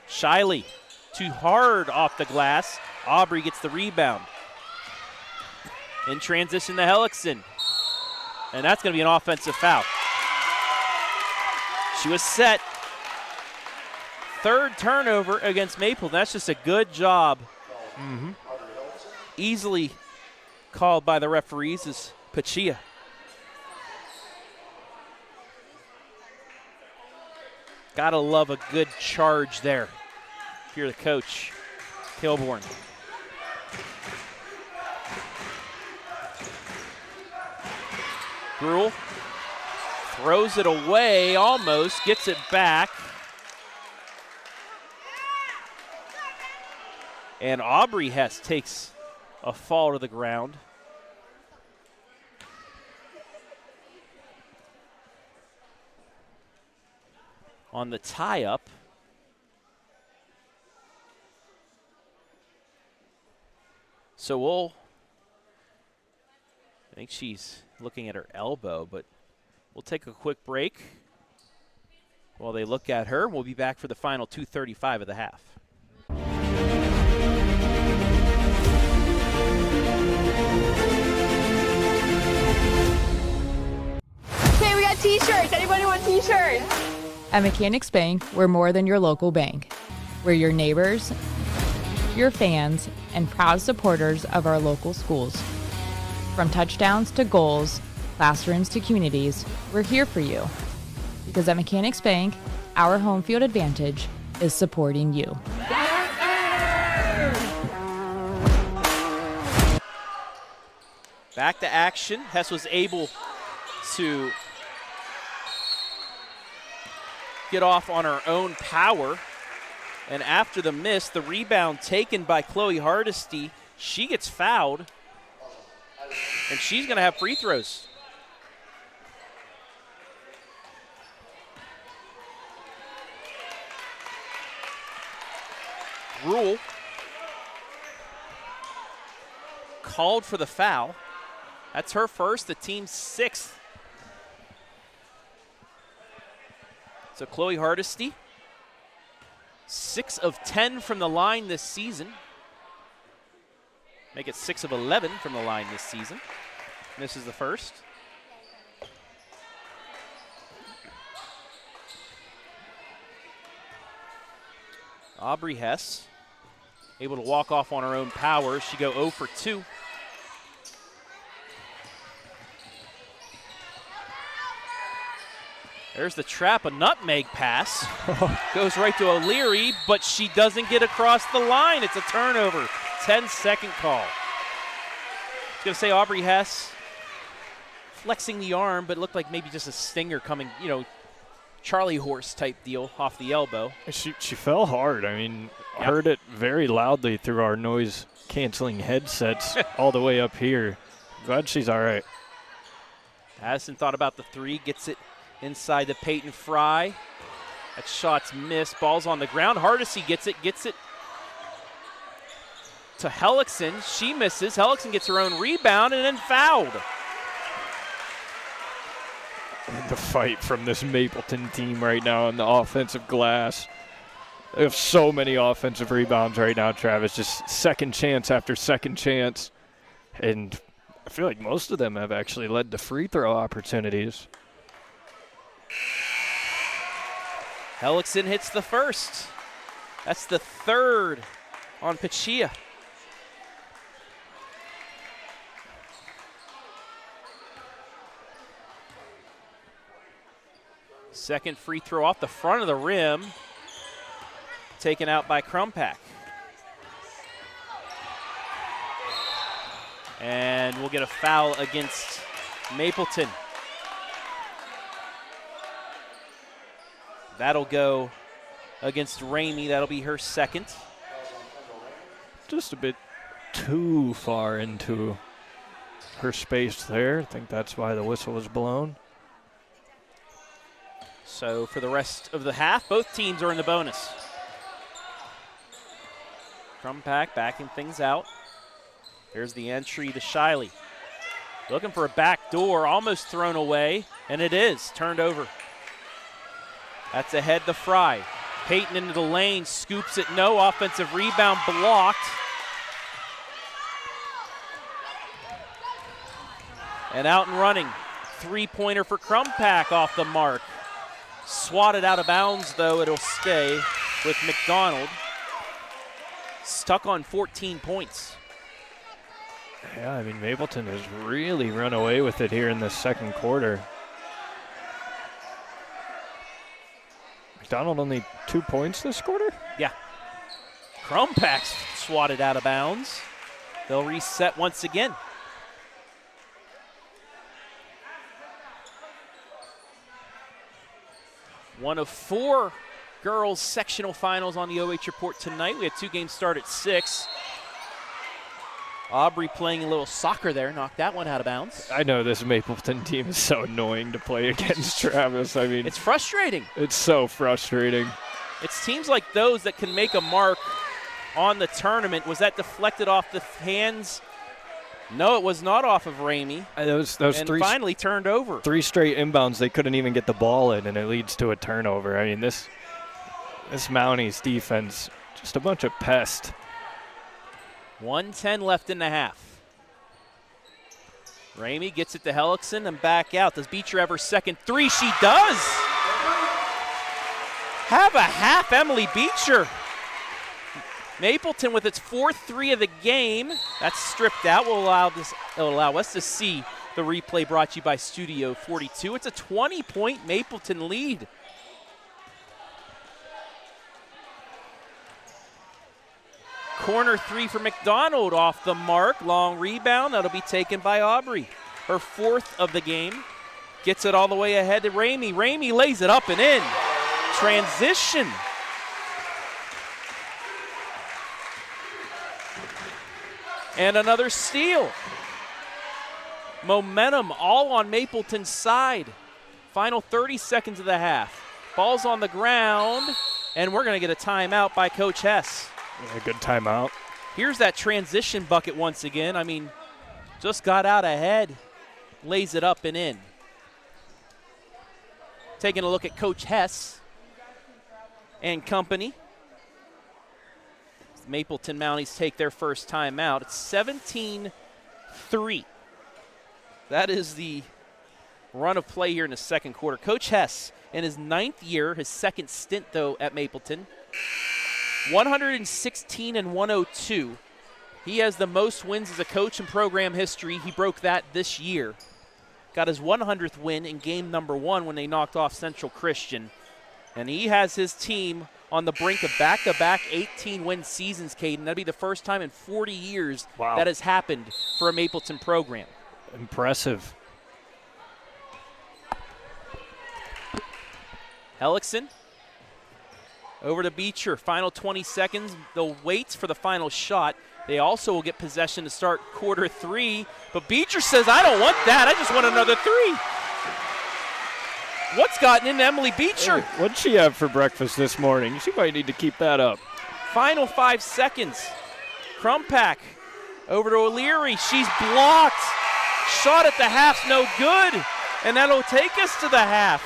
Shiley, too hard off the glass. Aubrey gets the rebound. In transition to Hellickson. And that's going to be an offensive foul. She was set. 3rd turnover against Maple. That's just a good job. Easily called by the referees is Pachia. Gotta love a good charge there. If you're the coach, Kilborn. Grewell throws it away, almost, gets it back. And Aubrey Hess takes a fall to the ground. On the tie-up. So I think she's looking at her elbow, but we'll take a quick break while they look at her. We'll be back for the final 2:35 of the half. Hey, we got t-shirts. Anybody want t-shirts? At Mechanics Bank, we're more than your local bank. We're your neighbors, your fans, and proud supporters of our local schools. From touchdowns to goals, classrooms to communities, we're here for you. Because at Mechanics Bank, our home field advantage is supporting you. Back to action. Hess was able to get off on her own power. And after the miss, the rebound taken by Chloe Hardesty, she gets fouled. And she's going to have free throws. Rule called for the foul. That's her first, the team's sixth. So Chloe Hardesty, 6 of 10 from the line this season. Make it 6 of 11 from the line this season. This is the first. Aubrey Hess able to walk off on her own power. She go 0 for 2. There's the trap, a nutmeg pass. Goes right to O'Leary, but she doesn't get across the line. It's a turnover. 10-second call. I was going to say Aubrey Hess flexing the arm, but it looked like maybe just a stinger coming, Charlie horse type deal off the elbow. She fell hard. I mean, heard it very loudly through our noise-canceling headsets all the way up here. Glad she's all right. Addison thought about the three, gets it inside the Peyton Fry. That shot's missed. Ball's on the ground. Hardesty gets it to Hellickson. She misses. Hellickson gets her own rebound and then fouled. The fight from this Mapleton team right now on the offensive glass. They have so many offensive rebounds right now, Travis. Just second chance after second chance. And I feel like most of them have actually led to free throw opportunities. Hellickson hits the first. That's the third on Pachia. Second free throw off the front of the rim. Taken out by Crumpack. And we'll get a foul against Mapleton. That'll go against Ramey. That'll be her second. Just a bit too far into her space there. I think that's why the whistle was blown. So for the rest of the half, both teams are in the bonus. Crumpack backing things out. Here's the entry to Shiley. Looking for a back door, almost thrown away, and it is turned over. That's ahead to Fry. Peyton into the lane, scoops it, no offensive rebound, blocked. And out and running. Three-pointer for Crumpack off the mark. Swatted out of bounds, though. It'll stay with McDonald. Stuck on 14 points. Yeah, I mean, Mapleton has really run away with it here in the second quarter. McDonald only 2 points this quarter? Yeah. Crumpack's swatted out of bounds. They'll reset once again. One of 4 girls sectional finals on the OH Report tonight. We had 2 games start at 6. Aubrey playing a little soccer there, knocked that one out of bounds. I know this Mapleton team is so annoying to play against, Travis. I mean, it's frustrating. It's so frustrating. It's teams like those that can make a mark on the tournament. Was that deflected off the hands? No, it was not off of Ramey. Those and three finally turned over. 3 straight inbounds, they couldn't even get the ball in, and it leads to a turnover. I mean, this Mounties defense, just a bunch of pests. 1:10 left in the half. Ramey gets it to Hellickson and back out. Does Beecher have her second 3? She does! Have a half, Emily Beecher. Mapleton with its 4th 3 of the game. That's stripped out. Will allow us to see the replay brought to you by Studio 42. It's a 20-point Mapleton lead. Corner 3 for McDonald off the mark. Long rebound. That'll be taken by Aubrey. Her 4th of the game. Gets it all the way ahead to Ramey. Ramey lays it up and in. Transition. And another steal. Momentum all on Mapleton's side. Final 30 seconds of the half. Ball's on the ground, and we're going to get a timeout by Coach Hess. A good timeout. Here's that transition bucket once again. I mean, just got out ahead, lays it up and in. Taking a look at Coach Hess and company. Mapleton Mounties take their first timeout. It's 17-3. That is the run of play here in the second quarter. Coach Hess, in his 9th year, his second stint, though, at Mapleton, 116 and 102. He has the most wins as a coach in program history. He broke that this year. Got his 100th win in game number 1 when they knocked off Central Christian. And he has his team on the brink of back-to-back 18-win seasons, Caden. That'd be the first time in 40 years that has happened for a Mapleton program. Impressive. Hellickson over to Beecher. Final 20 seconds. They'll wait for the final shot. They also will get possession to start quarter 3. But Beecher says, I don't want that. I just want another 3. What's gotten into Emily Beecher? Hey, what'd she have for breakfast this morning? She might need to keep that up. Final 5 seconds. Crumpack over to O'Leary. She's blocked. Shot at the half's no good. And that'll take us to the half.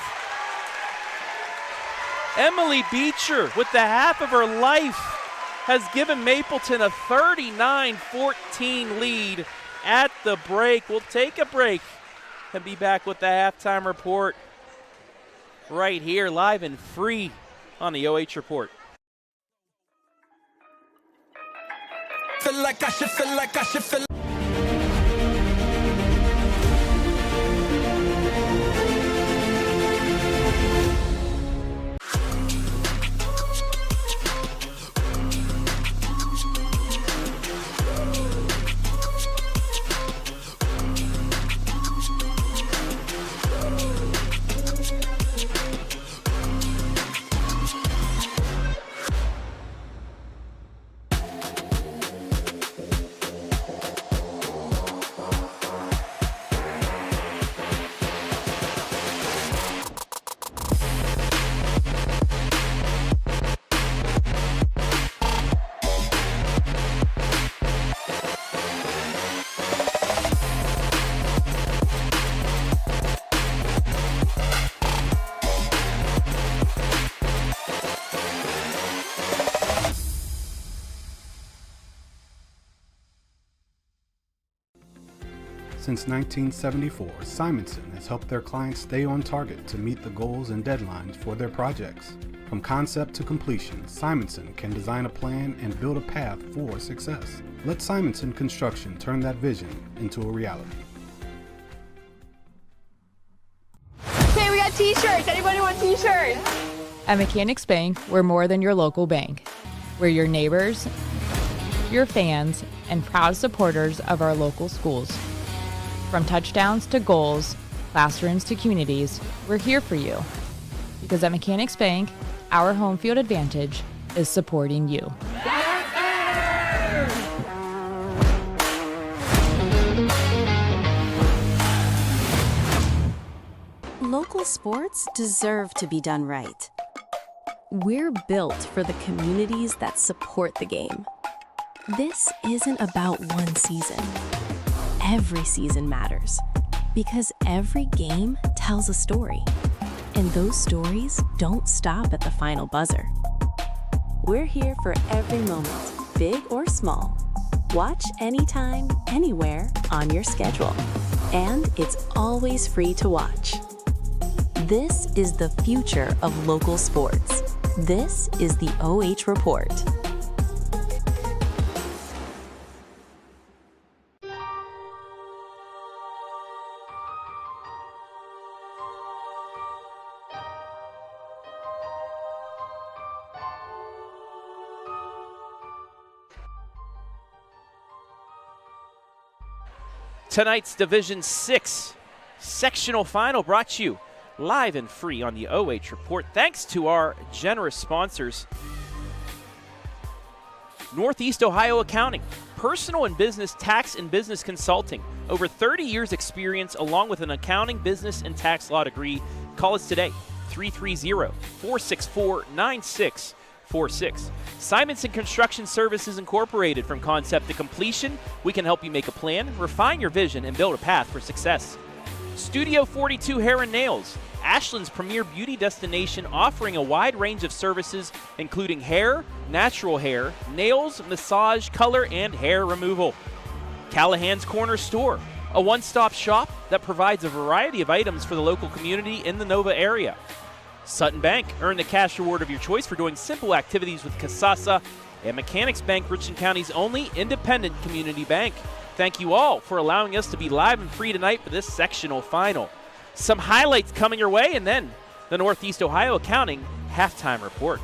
Emily Beecher, with the half of her life, has given Mapleton a 39-14 lead at the break. We'll take a break and be back with the halftime report right here, live and free on the OH Report. Feel like I should. Since 1974, Simonson has helped their clients stay on target to meet the goals and deadlines for their projects. From concept to completion, Simonson can design a plan and build a path for success. Let Simonson Construction turn that vision into a reality. Okay, we got t-shirts. Anybody want t-shirts? At Mechanics Bank, we're more than your local bank. We're your neighbors, your fans, and proud supporters of our local schools. From touchdowns to goals, classrooms to communities, we're here for you. Because at Mechanics Bank, our home field advantage is supporting you. Local sports deserve to be done right. We're built for the communities that support the game. This isn't about one season. Every season matters because every game tells a story. And those stories don't stop at the final buzzer. We're here for every moment, big or small. Watch anytime, anywhere on your schedule. And it's always free to watch. This is the future of local sports. This is the OH Report. Tonight's Division 6 sectional final brought to you live and free on the OH Report. Thanks to our generous sponsors. Northeast Ohio Accounting, personal and business tax and business consulting. Over 30 years experience along with an accounting, business, and tax law degree. Call us today, 330-464-9646. Simonson Construction Services Incorporated. From concept to completion, we can help you make a plan, refine your vision, and build a path for success. Studio 42 Hair and Nails, Ashland's premier beauty destination, offering a wide range of services including hair, natural hair, nails, massage, color, and hair removal. Callihan's Corner Store, a one-stop shop that provides a variety of items for the local community in the Nova area. Sutton Bank, earn the cash reward of your choice for doing simple activities with Casasa. And Mechanics Bank, Richland County's only independent community bank. Thank you all for allowing us to be live and free tonight for this sectional final. Some highlights coming your way, and then the Northeast Ohio Accounting halftime report.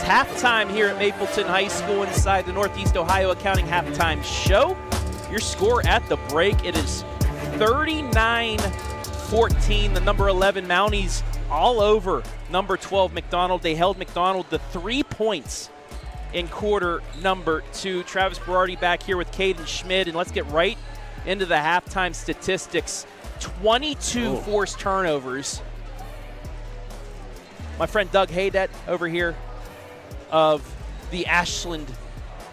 is halftime here at Mapleton High School inside the Northeast Ohio Accounting Halftime Show. Your score at the break, it is 39-14. The number 11 Mounties all over number 12 McDonald. They held McDonald to 3 points in quarter number 2. Travis Berardi back here with Caden Schmidt, and let's get right into the halftime statistics. 22 forced turnovers. My friend Doug Haydet over here of the Ashland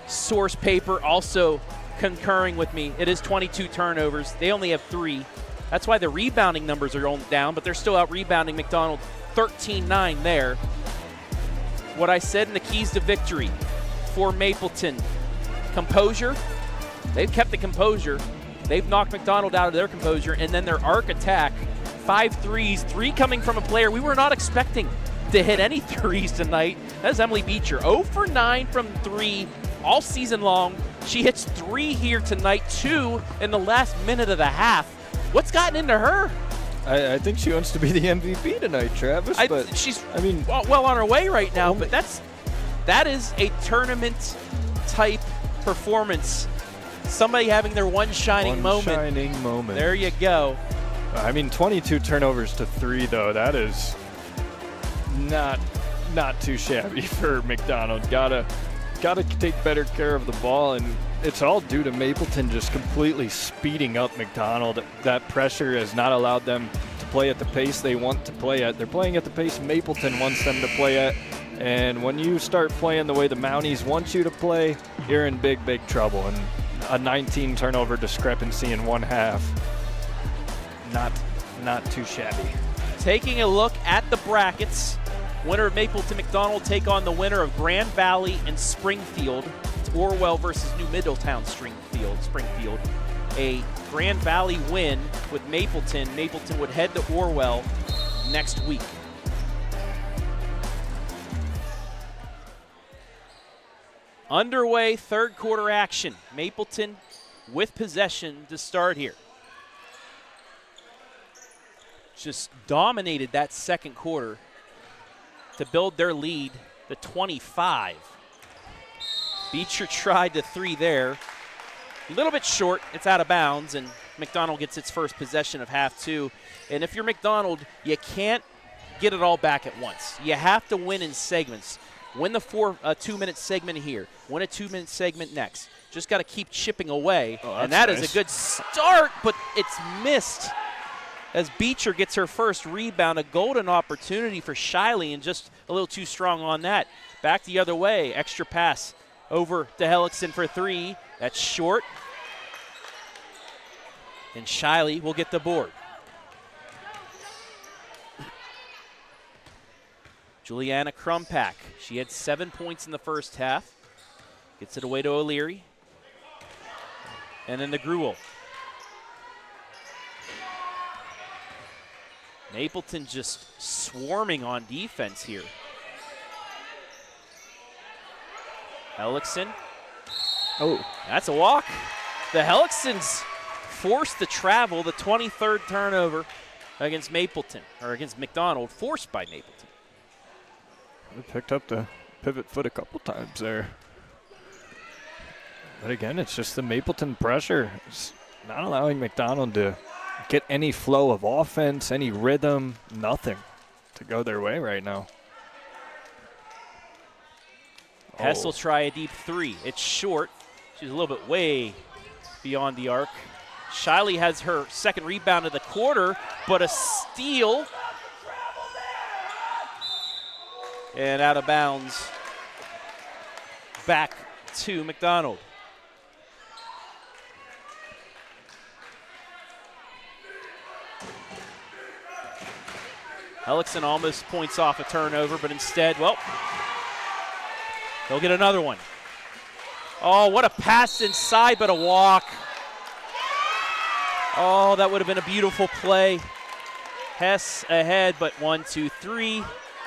source paper also concurring with me. It is 22 turnovers. They only have 3. That's why the rebounding numbers are only down, but they're still out rebounding McDonald 13-9 there. What I said in the keys to victory for Mapleton: composure. They've kept the composure. They've knocked McDonald out of their composure, and then their arc attack, 5 threes, 3 coming from a player we were not expecting to hit any threes tonight. That's Emily Beecher, 0 for 9 from 3 all season long. She hits 3 here tonight, 2 in the last minute of the half. What's gotten into her? I think she wants to be the MVP tonight, Travis. She's well on her way right now, but that is a tournament type performance. Somebody having their one shining moment. There you go. I mean, 22 turnovers to 3, though. That is not too shabby for McDonald. Gotta take better care of the ball, and it's all due to Mapleton just completely speeding up McDonald. That pressure has not allowed them to play at the pace they want to play at. They're playing at the pace Mapleton wants them to play at, and when you start playing the way the Mounties want you to play, you're in big, big trouble. And a 19 turnover discrepancy in one half, not too shabby. Taking a look at the brackets, winner of Mapleton McDonald take on the winner of Grand Valley and Springfield. It's Orwell versus New Middletown Springfield. A Grand Valley win with Mapleton. Mapleton would head to Orwell next week. Underway, third quarter action. Mapleton with possession to start here. Just dominated that second quarter to build their lead to 25. Beecher tried the 3 there. A little bit short. It's out of bounds, and McDonald gets its first possession of half 2. And if you're McDonald, you can't get it all back at once. You have to win in segments. Win the 2-minute segment here. Win a 2-minute segment next. Just got to keep chipping away. And that is a good start, but it's missed as Beecher gets her first rebound. A golden opportunity for Shiley, and just a little too strong on that. Back the other way. Extra pass over to Hellickson for 3. That's short. And Shiley will get the board. Juliana Krumpak, she had 7 points in the first half. Gets it away to O'Leary. And then to Gruel. Mapleton just swarming on defense here. Hellickson. Oh, that's a walk. The Hellicksons forced the travel, the 23rd turnover against Mapleton, or against McDonald, forced by Mapleton. We picked up the pivot foot a couple times there. But again, it's just the Mapleton pressure. It's not allowing McDonald to get any flow of offense, any rhythm, nothing to go their way right now. Hess will try a deep 3. It's short. She's a little bit way beyond the arc. Shiley has her second rebound of the quarter, but a steal. And out of bounds. Back to McDonald. Hellickson almost points off a turnover, but instead, well, he'll get another one. Oh, what a pass inside, but a walk. Oh, that would have been a beautiful play. Hess ahead, but 1, 2, 3.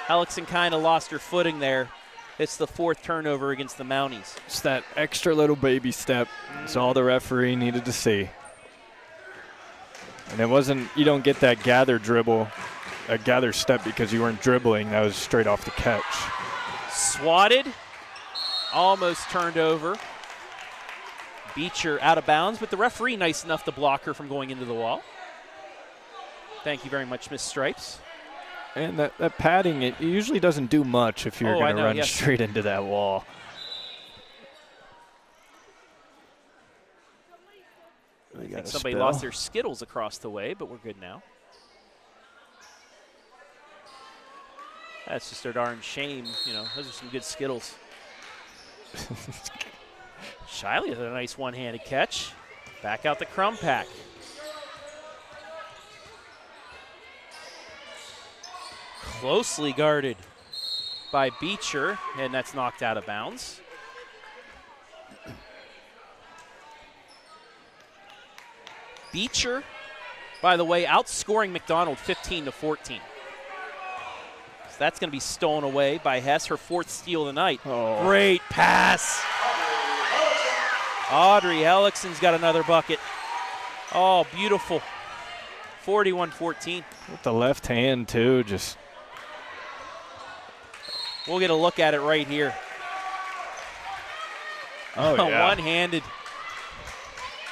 Hellickson kind of lost her footing there. It's the 4th turnover against the Mounties. It's that extra little baby step. It's all the referee needed to see. And it wasn't, you don't get that gather dribble, a gather step because you weren't dribbling. That was straight off the catch. Swatted, almost turned over. Beecher out of bounds, but the referee nice enough to block her from going into the wall. Thank you very much, Miss Stripes. And that padding, it usually doesn't do much if you're going to run straight into that wall. I think somebody lost their Skittles across the way, but we're good now. That's just a darn shame. You know, those are some good Skittles. Shiley with a nice one-handed catch. Back out the crumb pack. Closely guarded by Beecher, and that's knocked out of bounds. Beecher, by the way, outscoring McDonald 15-14. So that's going to be stolen away by Hess, her 4th steal of the night. Oh. Great pass. Audrey Hellickson's got another bucket. Oh, beautiful. 41-14. With the left hand, too, just. We'll get a look at it right here. Oh, yeah. One-handed.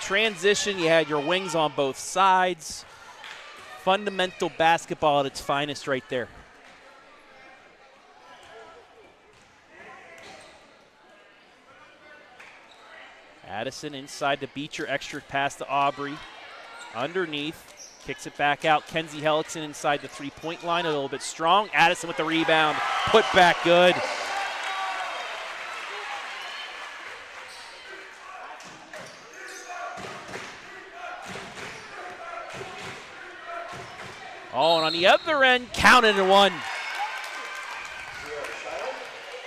Transition, you had your wings on both sides. Fundamental basketball at its finest right there. Addison inside to Beecher, extra pass to Aubrey. Underneath, kicks it back out. Kenzie Hellickson inside the three-point line, a little bit strong. Addison with the rebound, put back good. Oh, and on the other end, counted and one.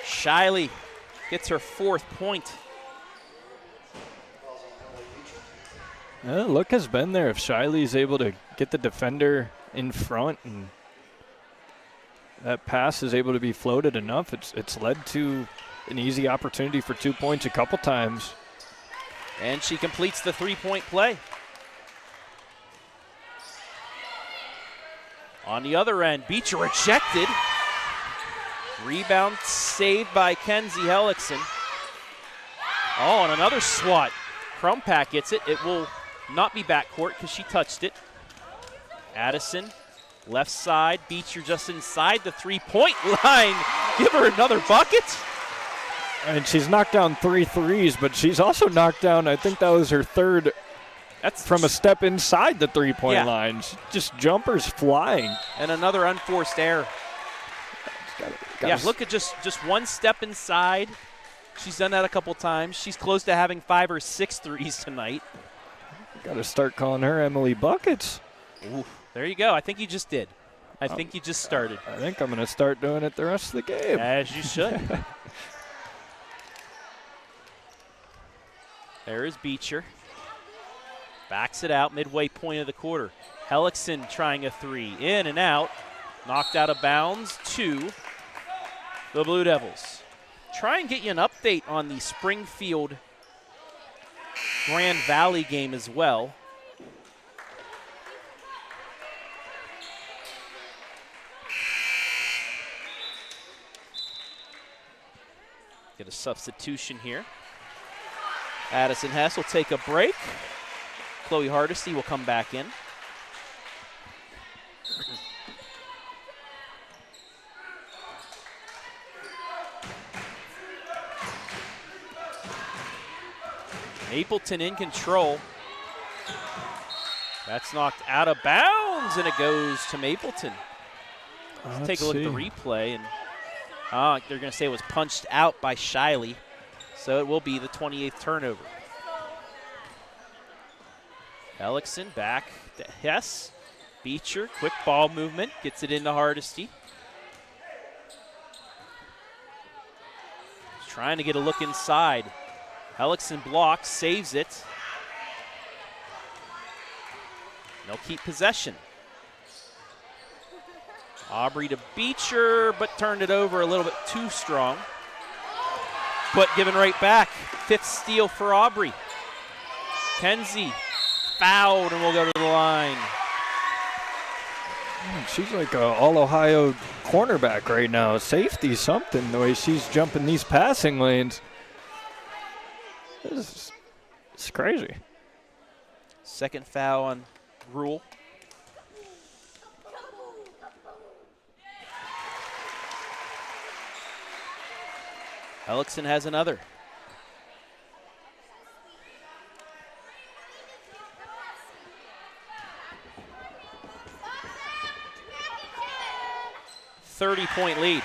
Shiley gets her 4th point. Look has been there if Shiley's able to get the defender in front and that pass is able to be floated enough. It's led to an easy opportunity for 2 points a couple times. And she completes the three-point play. On the other end, Beecher rejected. Rebound saved by Kenzie Hellickson. Oh, and another swat. Crumpack gets it. It will not be backcourt because she touched it. Addison, left side. Beecher just inside the three-point line. Give her another bucket. And she's knocked down 3 threes, but she's also knocked down, I think that was her 3rd. That's from a step inside the three-point line. Just jumpers flying. And another unforced error. Look at just one step inside. She's done that a couple times. She's close to having 5 or 6 threes tonight. Got to start calling her Emily Buckets. Ooh, there you go. I think you just did. I think you just started. I think I'm going to start doing it the rest of the game. As you should. There is Beecher. Backs it out, midway point of the quarter. Hellickson trying a 3. In and out. Knocked out of bounds to the Blue Devils. Try and get you an update on the Springfield Grand Valley game as well. Get a substitution here. Addison Hess will take a break. Chloe Hardesty will come back in. Mapleton in control. That's knocked out of bounds, and it goes to Mapleton. Let's take a look at the replay, and they're going to say it was punched out by Shiley, so it will be the 28th turnover. Hellickson back to Hess. Beecher, quick ball movement, gets it into Hardesty. He's trying to get a look inside. Hellickson blocks, saves it. They'll keep possession. Aubrey to Beecher, but turned it over a little bit too strong. But given right back. 5th steal for Aubrey. Kenzie fouled and will go to the line. She's like a all-Ohio cornerback right now. Safety something, the way she's jumping these passing lanes. It's crazy. Second foul on Rule. Hellickson has another. .30 lead.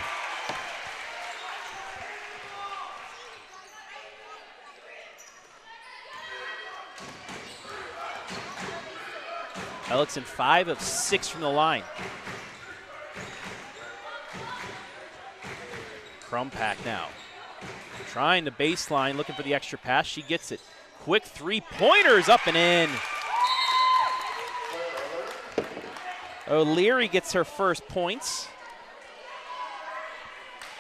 Hellickson 5 of 6 from the line. Crumpack now. Trying the baseline, looking for the extra pass. She gets it. Quick three-pointers up and in. O'Leary gets her first points.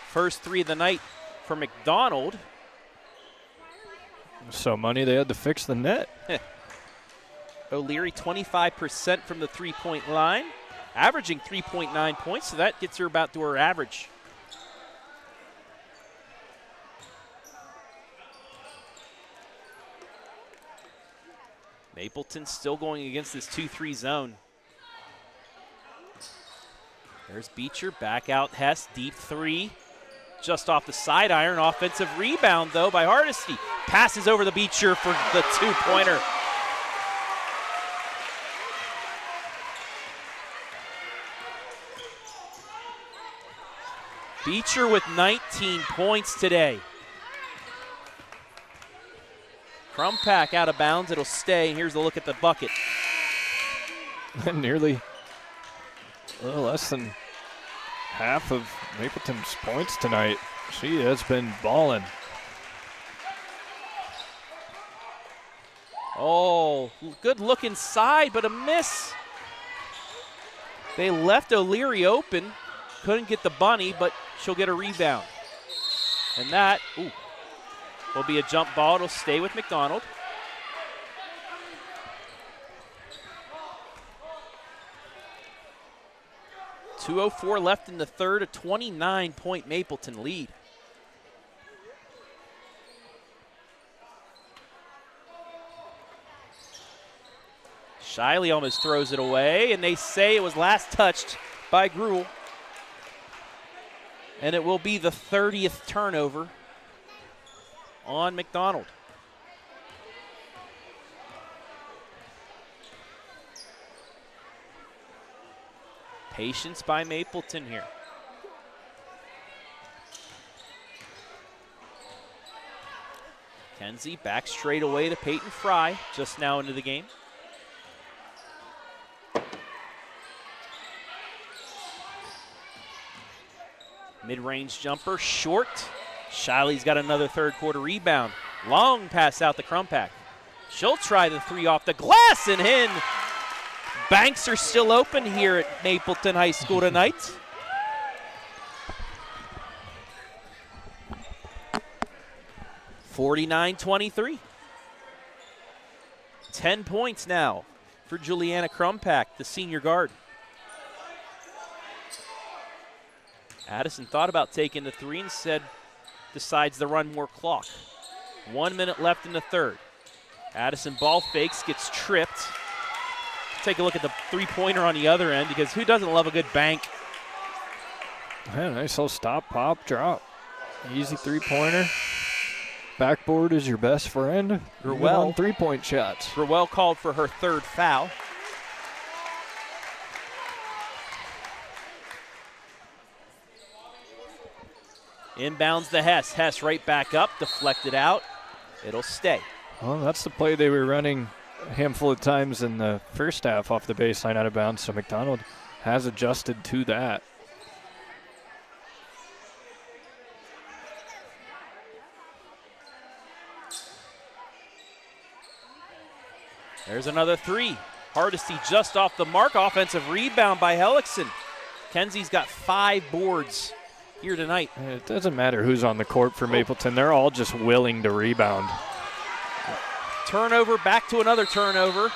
First three of the night for McDonald. So money they had to fix the net. O'Leary 25% from the three-point line, averaging 3.9 points, so that gets her about to her average. Mapleton still going against this 2-3 zone. There's Beecher, back out Hess, deep three. Just off the side iron, offensive rebound though by Hardesty. Passes over the Beecher for the two-pointer. Beecher with 19 points today. Crumpack out of bounds, it'll stay. Here's a look at the bucket. Nearly a little less than half of Mapleton's points tonight. She has been balling. Oh, good look inside, but a miss. They left O'Leary open. Couldn't get the bunny, but she'll get a rebound. And that, will be a jump ball. It'll stay with McDonald. .204 left in the third, a 29-point Mapleton lead. Shiley almost throws it away, and they say it was last touched by Gruel. And it will be the 30th turnover on McDonald. Patience by Mapleton here. Kenzie back straight away to Peyton Fry, just now into the game. Mid-range jumper, short. Shiley's got another third quarter rebound. Long pass out to Crumpack. She'll try the three off the glass and in. Banks are still open here at Mapleton High School tonight. .49-23. 10 points now for Juliana Crumpack, the senior guard. Addison thought about taking the three and said, decides to run more clock. 1 minute left in the third. Addison ball fakes, gets tripped. Take a look at the three-pointer on the other end, because who doesn't love a good bank? Yeah, nice little stop, pop, drop. Easy three-pointer. Backboard is your best friend. Gruel, three-point shots. Gruel called for her third foul. Inbounds the Hess. Hess right back up, deflected out. It'll stay. Well, that's the play they were running a handful of times in the first half off the baseline out of bounds, so McDonald has adjusted to that. There's another three. Hardesty just off the mark. Offensive rebound by Hellickson. Kenzie's got 5 boards here tonight. It doesn't matter who's on the court for Mapleton. They're all just willing to rebound. Turnover, back to another turnover,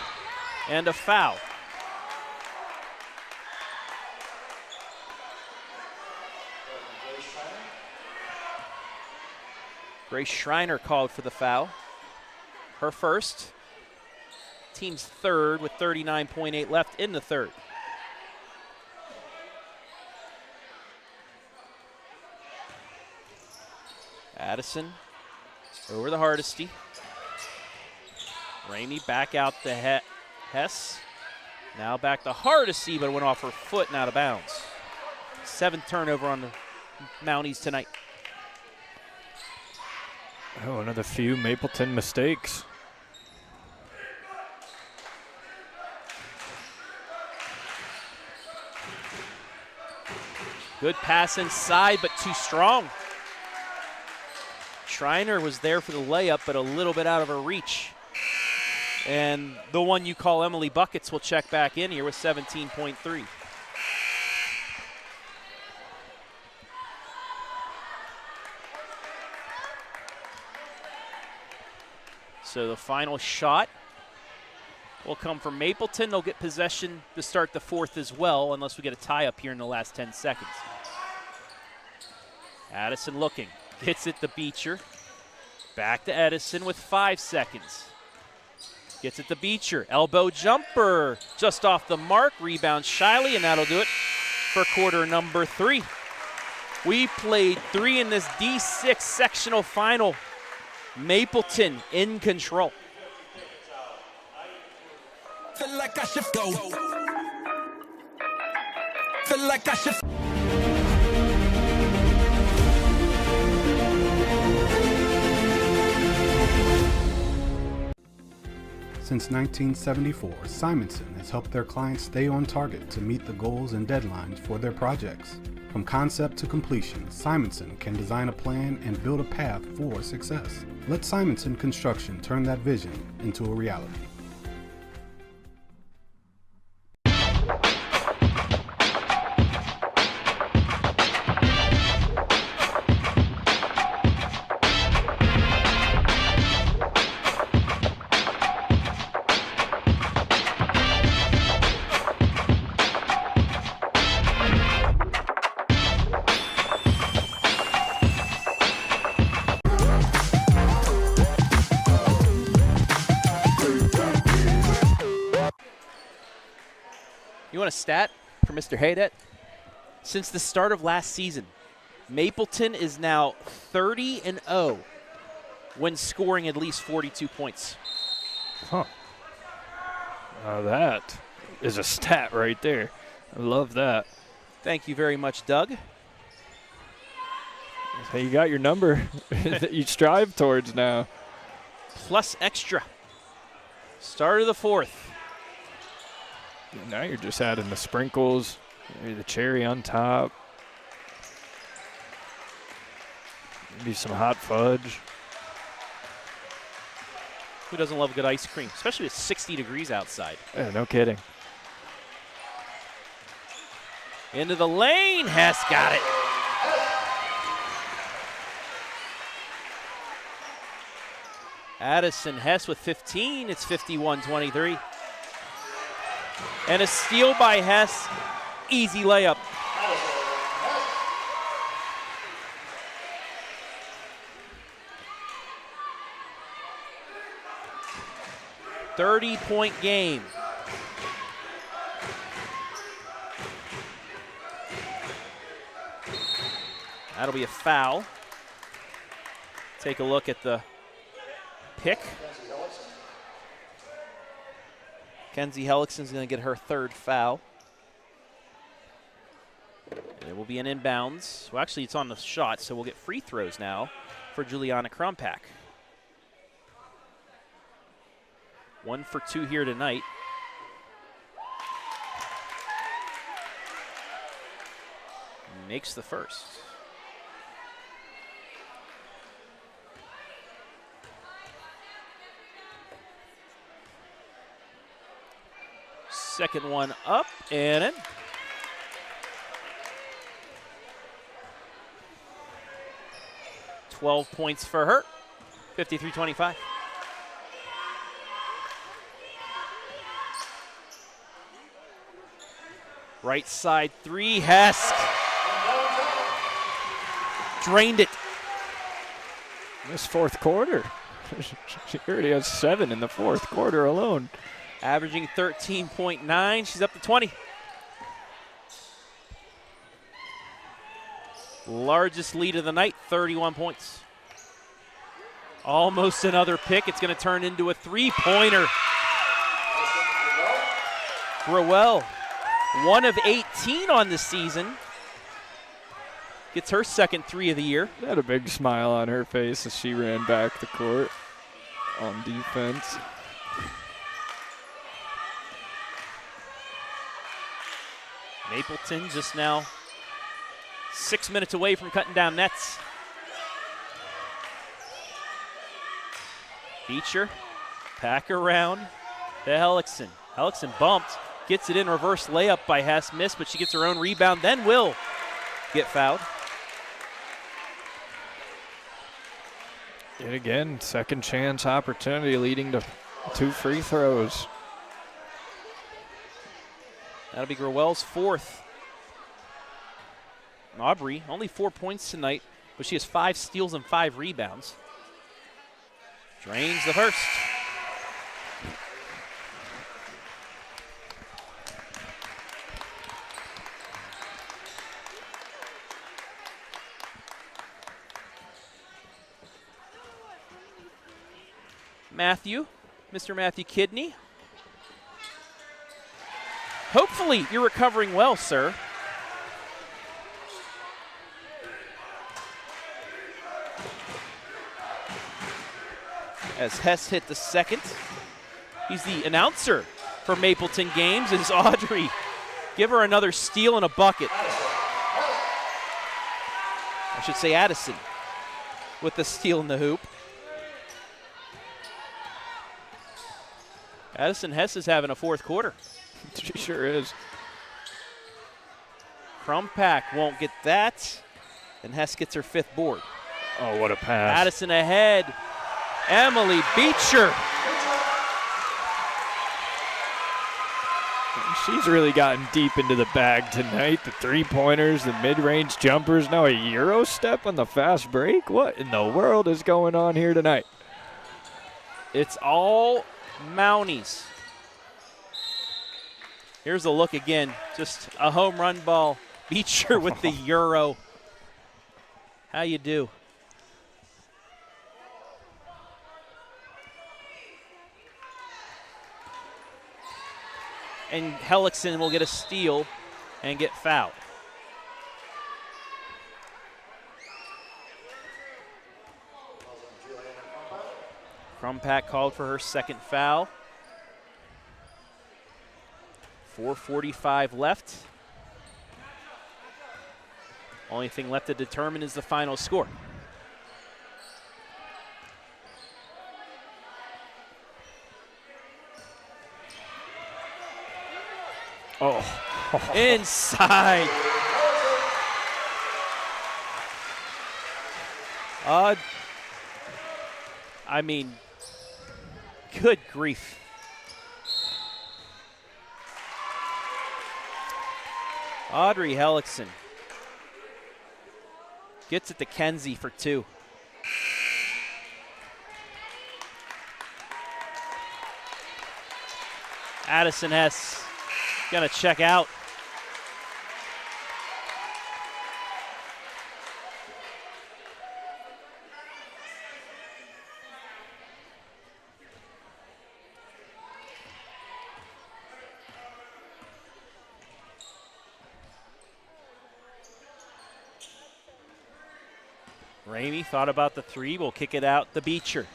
and a foul. Grace Schreiner called for the foul. Her first. Team's third with 39.8 left in the third. Addison over the Hardesty. Ramey back out to Hess. Now back to Hardesty, but it went off her foot and out of bounds. 7th turnover on the Mounties tonight. Oh, one of the few Mapleton mistakes. Good pass inside, but too strong. Schreiner was there for the layup, but a little bit out of her reach. And the one you call Emily Buckets will check back in here with 17.3. So the final shot will come from Mapleton. They'll get possession to start the fourth as well, unless we get a tie up here in the last 10 seconds. Addison looking. Hits it to Beecher. Back to Edison with 5 seconds. Gets it to Beecher. Elbow jumper. Just off the mark. Rebound Shiley, and that'll do it for quarter number 3. We played 3 in this D6 sectional final. Mapleton in control. Feel like I should go. Feel like I should. Since 1974, Simonson has helped their clients stay on target to meet the goals and deadlines for their projects. From concept to completion, Simonson can design a plan and build a path for success. Let Simonson Construction turn that vision into a reality. You want a stat for Mr. Haydet? Since the start of last season, Mapleton is now 30-0 when scoring at least 42 points. Huh. Now that is a stat right there. I love that. Thank you very much, Doug. So you got your number that you strive towards now. Plus extra. Start of the fourth. Now you're just adding the sprinkles, maybe the cherry on top, maybe some hot fudge. Who doesn't love good ice cream, especially with 60 degrees outside? Yeah, no kidding. Into the lane, Hess got it. Addison Hess with 15, it's 51-23. And a steal by Hess, easy layup. .30-point game. That'll be a foul. Take a look at the pick. Kenzie Hellickson's going to get her third foul. And it will be an inbounds. Well, actually, it's on the shot, so we'll get free throws now for Juliana Krumpak. 1 for 2 here tonight. Makes the first. Second one up and in. .12 points for her, 53-25. Right side three, Hess. Drained it. This fourth quarter. She already has 7 in the fourth quarter alone. Averaging 13.9. She's up to 20. Largest lead of the night, 31 points. Almost another pick. It's going to turn into a three-pointer. Grewell, 1 of 18 on the season. Gets her second 3 of the year. Had a big smile on her face as she ran back the court on defense. Mapleton just now 6 minutes away from cutting down nets. Beecher, pack around to Hellickson. Hellickson bumped, gets it in reverse layup by Hess, missed, but she gets her own rebound, then will get fouled. Yet again, second chance opportunity leading to 2 free throws. That'll be Grewell's 4th. Aubrey, only 4 points tonight, but she has 5 steals and 5 rebounds. Drains the first. Matthew, Mr. Matthew Kidney. Hopefully you're recovering well, sir. As Hess hit the second. He's the announcer for Mapleton games. Is Audrey. Give her another steal and a bucket. I should say Addison with the steal in the hoop. Addison Hess is having a fourth quarter. She sure is. Crumpack won't get that. And Hess gets her 5th board. Oh, what a pass. Addison ahead. Emily Beecher. She's really gotten deep into the bag tonight. The 3-pointers, the mid-range jumpers, now a Euro step on the fast break. What in the world is going on here tonight? It's all Mounties. Here's a look again. Just a home run ball. Beecher with the Euro. How you do? And Hellickson will get a steal and get fouled. Crumpack called for her second foul. 4:45 left. Only thing left to determine is the final score. Oh. Inside. I mean, good grief. Audrey Hellickson gets it to Kenzie for 2. Addison Hess gonna check out. Ramey thought about the 3. We'll kick it out to Beecher.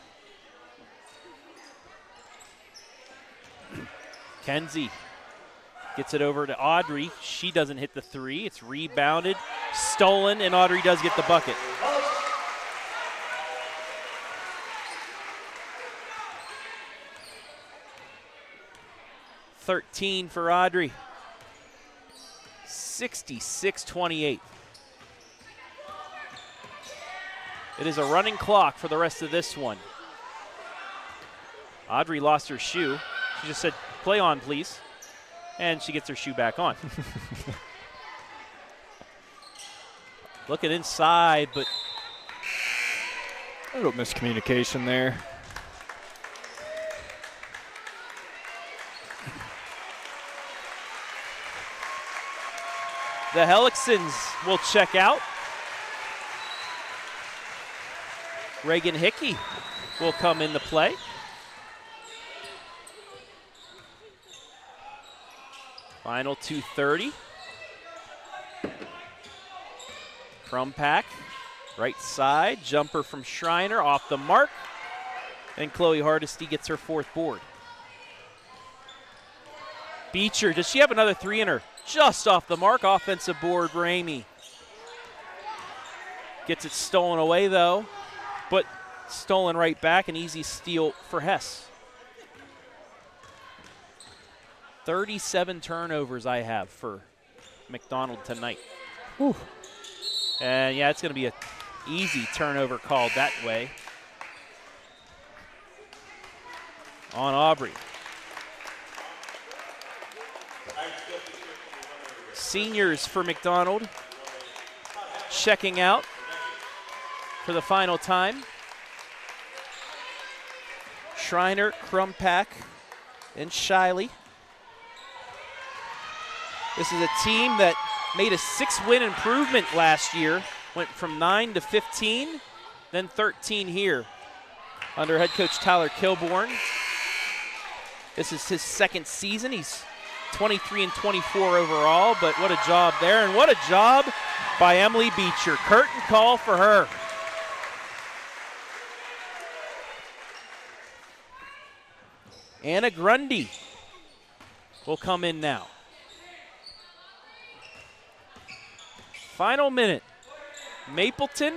Kenzie gets it over to Audrey. She doesn't hit the 3. It's rebounded, stolen, and Audrey does get the bucket. .13 for Audrey. 66-28. It is a running clock for the rest of this one. Audrey lost her shoe. She just said, "Play on, please." And she gets her shoe back on. Looking inside, but A little miscommunication there. The Helixons will check out. Reagan Hickey will come into play. Final 2:30. Crumpack, right side, jumper from Schreiner, off the mark. And Chloe Hardesty gets her 4th board. Beecher, does she have another 3 in her? Just off the mark, offensive board, Ramey. Gets it stolen away though, but stolen right back, an easy steal for Hess. 37 turnovers I have for McDonald tonight. Whew. And yeah, it's going to be an easy turnover called that way on Aubrey. Seniors for McDonald checking out for the final time. Schreiner, Crumpack, and Shiley. This is a team that made a 6-win improvement last year. Went from 9 to 15, then 13 here under head coach Tyler Kilborn. This is his 2nd season. He's 23 and 24 overall, but what a job there, and what a job by Emily Beecher. Curtain call for her. Anna Grundy will come in now. Final minute. Mapleton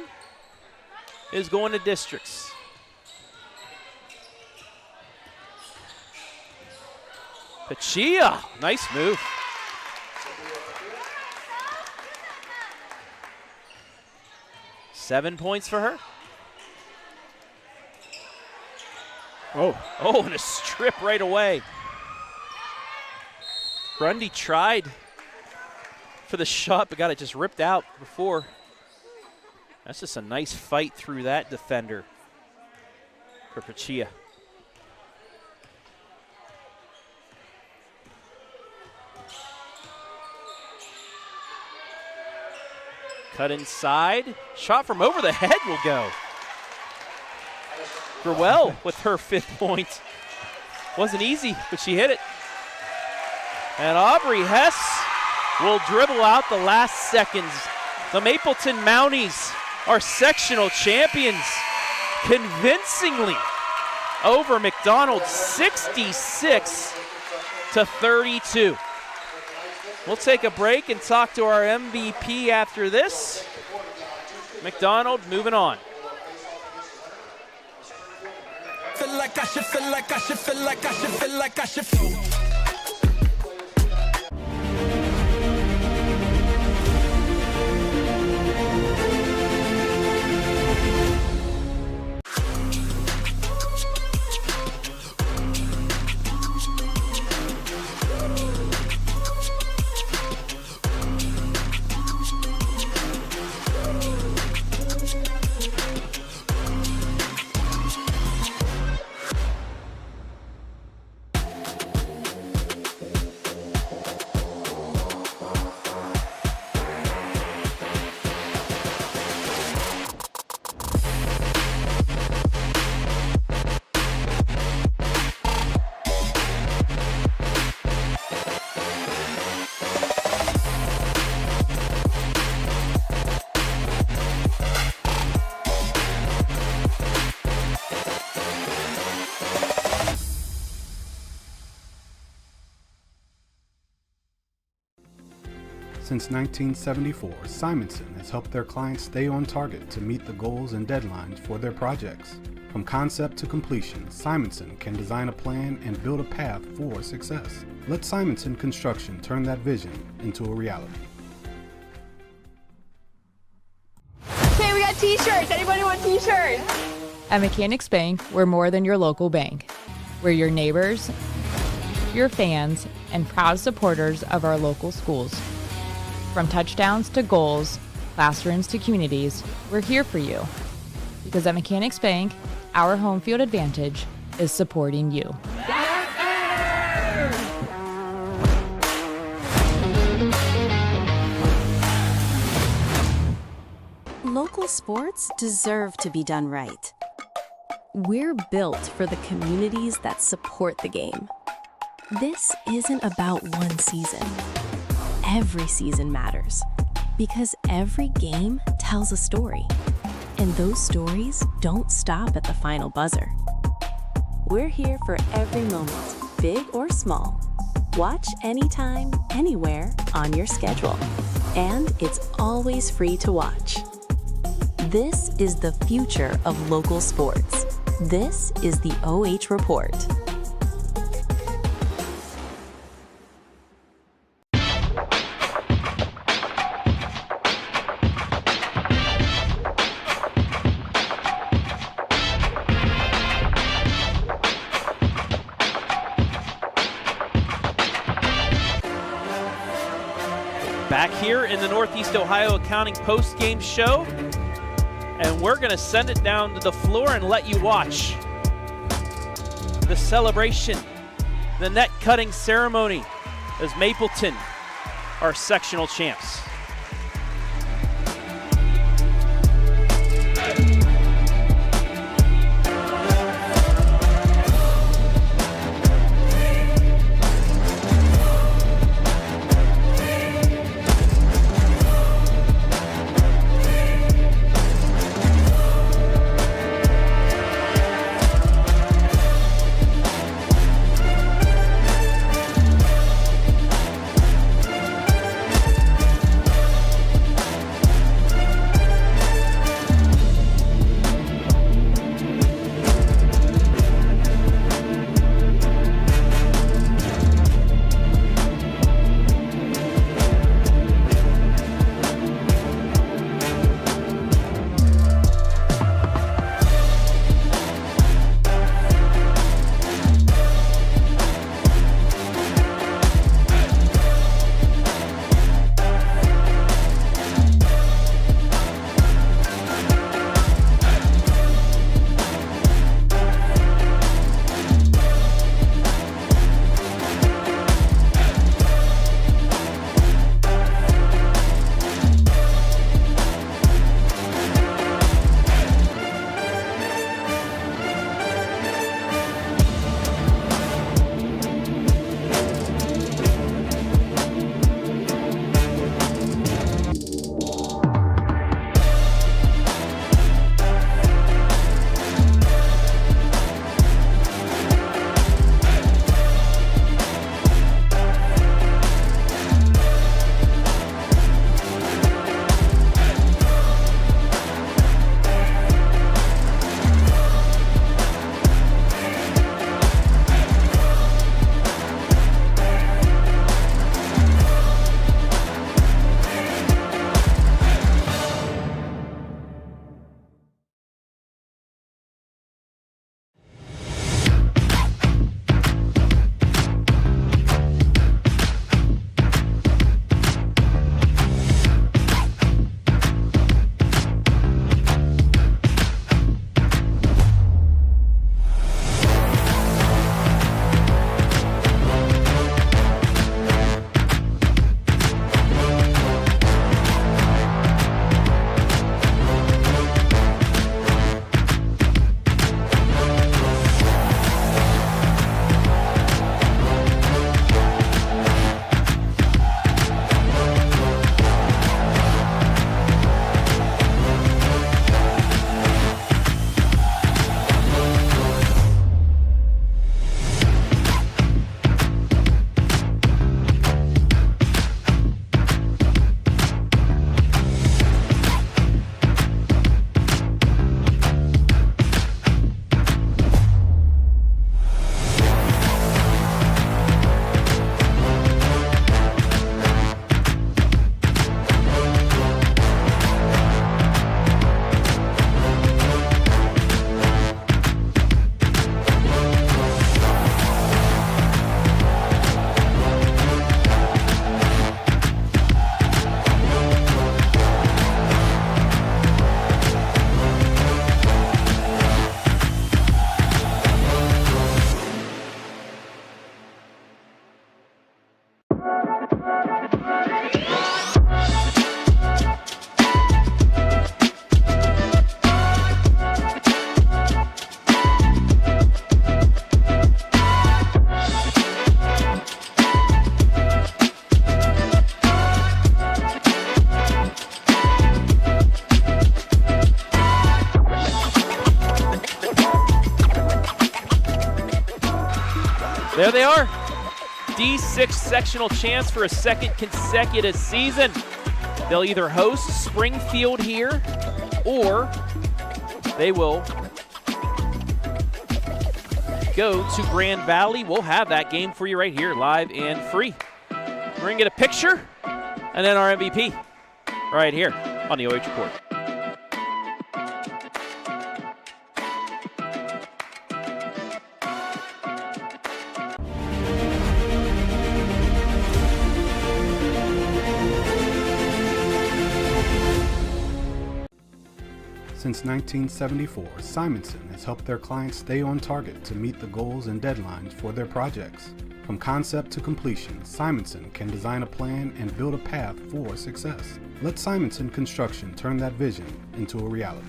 is going to districts. Pachia, nice move. Seven points for her. Oh, and a strip right away. Grundy tried for the shot, but got it just ripped out before. That's just a nice fight through that defender for Pachia. Cut inside. Shot from over the head will go. Grewell with her 5th point. Wasn't easy, but she hit it. And Aubrey Hess will dribble out the last seconds. The Mapleton Mounties are sectional champions convincingly over McDonald, 66 to 32. We'll take a break and talk to our MVP after this. McDonald moving on. Feel like I should, feel like I should, feel like I should, feel like I should feel. Since 1974, Simonson has helped their clients stay on target to meet the goals and deadlines for their projects. From concept to completion, Simonson can design a plan and build a path for success. Let Simonson Construction turn that vision into a reality. Okay, we got t-shirts. Anybody want t-shirts? At Mechanics Bank, we're more than your local bank. We're your neighbors, your fans, and proud supporters of our local schools. From touchdowns to goals, classrooms to communities, we're here for you. Because at Mechanics Bank, our home field advantage is supporting you. Local sports deserve to be done right. We're built for the communities that support the game. This isn't about one season. Every season matters because every game tells a story. And those stories don't stop at the final buzzer. We're here for every moment, big or small. Watch anytime, anywhere, on your schedule. And it's always free to watch. This is the future of local sports. This is the OH Report. Back here in the Northeast Ohio Accounting post-game show, and we're going to send it down to the floor and let you watch the celebration, the net cutting ceremony as Mapleton are sectional champs. There they are. D6 sectional chance for a second consecutive season. They'll either host Springfield here or they will go to Grand Valley. We'll have that game for you right here, live and free. We're going to get a picture and then our MVP right here on the OH Report. Since 1974, Simonson has helped their clients stay on target to meet the goals and deadlines for their projects. From concept to completion, Simonson can design a plan and build a path for success. Let Simonson Construction turn that vision into a reality.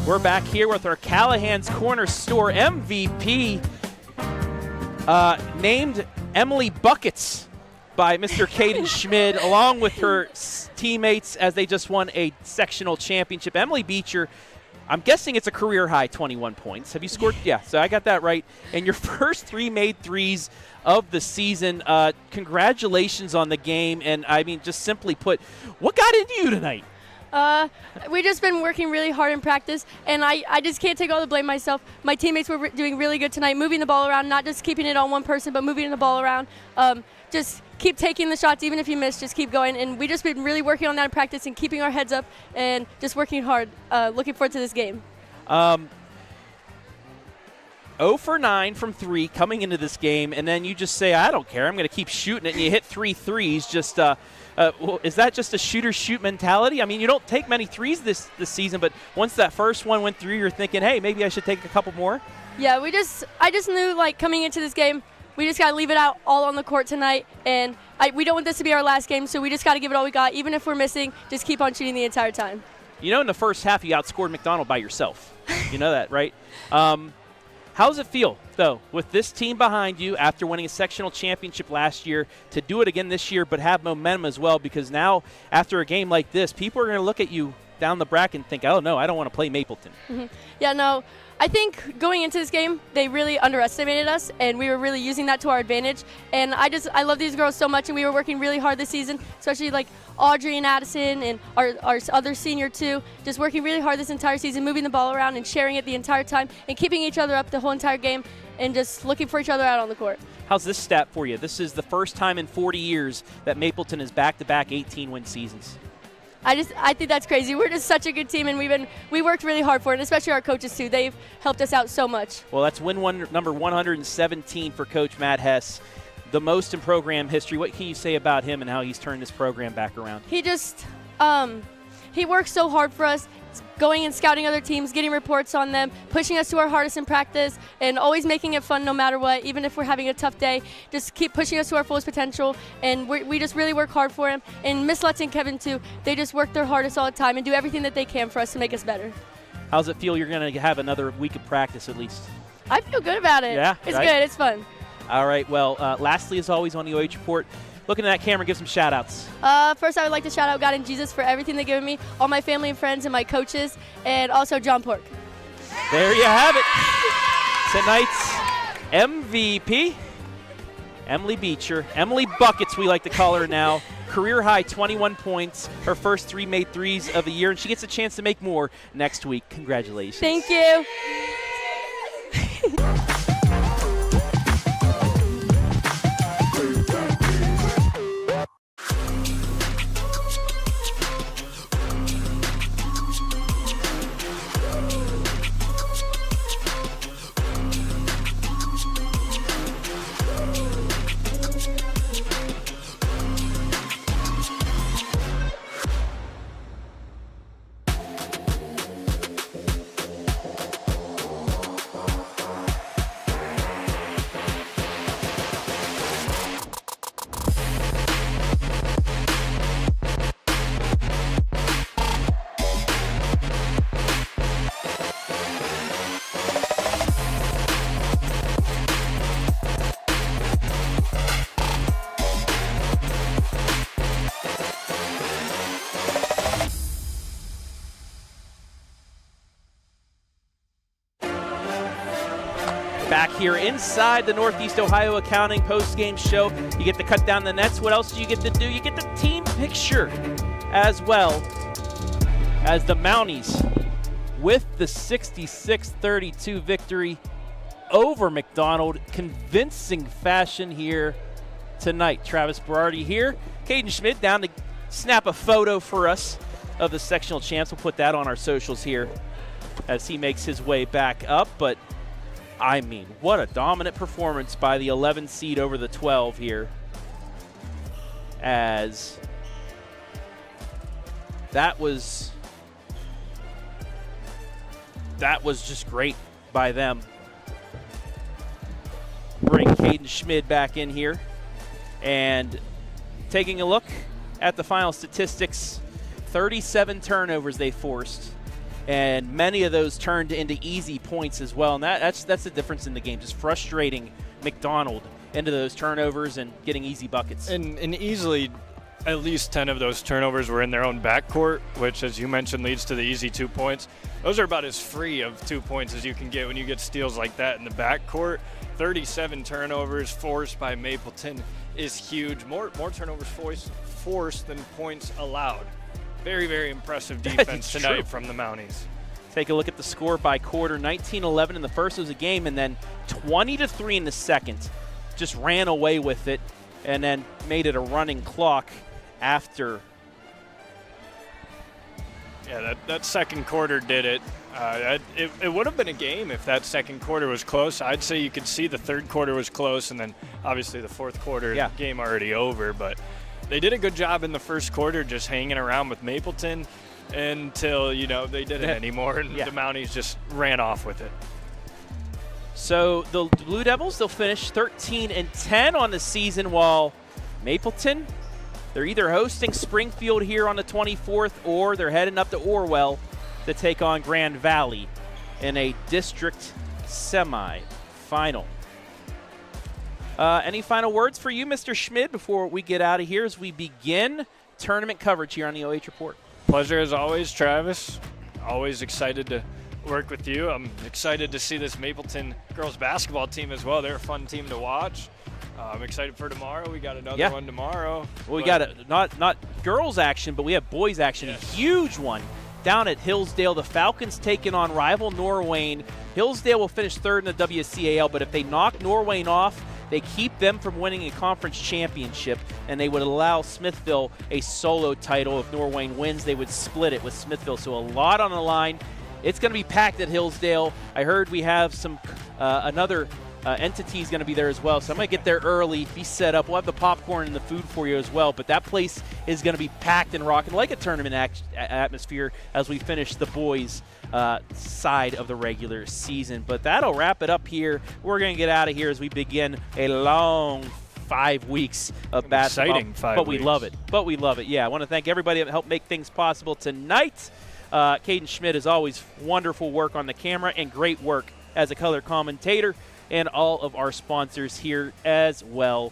We're back here with our Callihan's Corner Store MVP, named Emily Buckets by Mr. Caden Schmid, along with her teammates as they just won a sectional championship. Emily Beecher, I'm guessing it's a career high 21 points. Have you scored? Yeah, so I got that right. And your first 3 made threes of the season. Congratulations on the game. And I mean, just simply put, what got into you tonight? We just been working really hard in practice, and I just can't take all the blame myself. My teammates were doing really good tonight, moving the ball around, not just keeping it on one person, but moving the ball around. Just keep taking the shots, even if you miss, just keep going. And we just been really working on that in practice and keeping our heads up and just working hard. Looking forward to this game. 0 for 9 from 3 coming into this game, and then you just say, I don't care, I'm going to keep shooting it, and you hit 3 threes. Just is that just a shoot mentality? I mean, you don't take many threes this season, but once that first one went through, you're thinking, hey, maybe I should take a couple more? Yeah, I just knew, like, coming into this game, we just got to leave it out all on the court tonight, and we don't want this to be our last game, so we just got to give it all we got. Even if we're missing, just keep on shooting the entire time. You know, in the first half, you outscored McDonald by yourself. You know that, right? How does it feel, though, with this team behind you after winning a sectional championship last year to do it again this year but have momentum as well? Because now, after a game like this, people are going to look at you down the bracket and think, oh, no, I don't want to play Mapleton. Mm-hmm. Yeah, no. I think going into this game, they really underestimated us, and we were really using that to our advantage. And I love these girls so much, and we were working really hard this season, especially like Audrey and Addison and our other senior too, just working really hard this entire season, moving the ball around and sharing it the entire time and keeping each other up the whole entire game and just looking for each other out on the court. How's this stat for you? This is the first time in 40 years that Mapleton is back-to-back 18-win seasons. I think that's crazy. We're just such a good team, and we worked really hard for it, and especially our coaches too. They've helped us out so much. Well, that's number 117 for Coach Matt Hess, the most in program history. What can you say about him and how he's turned this program back around? He just he works so hard for us, going and scouting other teams, getting reports on them, pushing us to our hardest in practice, and always making it fun no matter what. Even if we're having a tough day, just keep pushing us to our fullest potential, and we just really work hard for him. And Miss Lutz and Kevin too, they just work their hardest all the time and do everything that they can for us to make us better. How's it feel you're going to have another week of practice at least? I feel good about it. Yeah, it's right? good. It's fun. All right, well, lastly, as always on the OH Report, looking at that camera, give some shout-outs. First, I would like to shout out God and Jesus for everything they've given me, all my family and friends and my coaches, and also John Pork. There you have it. Tonight's MVP, Emily Beecher. Emily Buckets, we like to call her now. Career high 21 points, her first 3 made threes of the year, and she gets a chance to make more next week. Congratulations. Thank you. Back here inside the Northeast Ohio Accounting post-game show. You get to cut down the nets. What else do you get to do? You get the team picture as well as the Mounties with the 66-32 victory over McDonald. Convincing fashion here tonight. Travis Berardi here. Caden Schmidt down to snap a photo for us of the sectional champs. We'll put that on our socials here as he makes his way back up. But I mean, what a dominant performance by the 11 seed over the 12 here, as that was just great by them. Bring Caden Schmidt back in here and taking a look at the final statistics. 37 turnovers they forced, and many of those turned into easy points as well. And that's the difference in the game, just frustrating McDonald into those turnovers and getting easy buckets. And easily, at least 10 of those turnovers were in their own backcourt, which, as you mentioned, leads to the easy 2 points. Those are about as free of 2 points as you can get when you get steals like that in the backcourt. 37 turnovers forced by Mapleton is huge. More turnovers forced than points allowed. Very, very impressive defense tonight from the Mounties. Take a look at the score by quarter. 19-11 in the first was a game, and then 20-3 in the second. Just ran away with it and then made it a running clock after. Yeah, that second quarter did it. It would have been a game if that second quarter was close. I'd say you could see the third quarter was close, and then obviously the fourth quarter, the game already over. But they did a good job in the first quarter just hanging around with Mapleton until, they didn't anymore, and the Mounties just ran off with it. So the Blue Devils, they'll finish 13-10 on the season, while Mapleton, they're either hosting Springfield here on the 24th, or they're heading up to Orwell to take on Grand Valley in a district semi-final. Any final words for you, Mr. Schmid, before we get out of here as we begin tournament coverage here on the OH Report? Pleasure as always, Travis. Always excited to work with you. I'm excited to see this Mapleton girls basketball team as well. They're a fun team to watch. I'm excited for tomorrow. We got another one tomorrow. Well, we got not girls action, but we have boys action. Yes. A huge one down at Hillsdale. The Falcons taking on rival Norwayne. Hillsdale will finish third in the WCAL, but if they knock Norwayne off, they keep them from winning a conference championship, and they would allow Smithville a solo title. If Norwayne wins, they would split it with Smithville. So a lot on the line. It's going to be packed at Hillsdale. I heard we have some another entity is going to be there as well. So I'm going to get there early, be set up. We'll have the popcorn and the food for you as well. But that place is going to be packed and rocking like a tournament atmosphere as we finish the boys' side of the regular season. But that'll wrap it up here. We're going to get out of here as we begin a long 5 weeks of basketball. Exciting 5 weeks. But we love it. Yeah, I want to thank everybody that helped make things possible tonight. Caden Schmidt, as always, wonderful work on the camera and great work as a color commentator, and all of our sponsors here as well.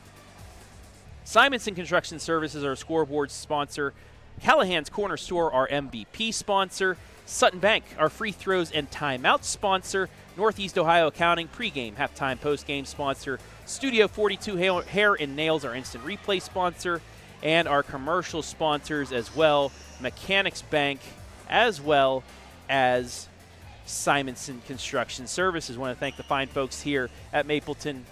Simonson Construction Services, our scoreboard sponsor. Callihan's Corner Store, our MVP sponsor. Sutton Bank, our free throws and timeout sponsor. Northeast Ohio Accounting, pregame, halftime, postgame sponsor. Studio 42 Hair and Nails, our instant replay sponsor. And our commercial sponsors as well. Mechanics Bank, as well as Simonson Construction Services. I want to thank the fine folks here at Mapleton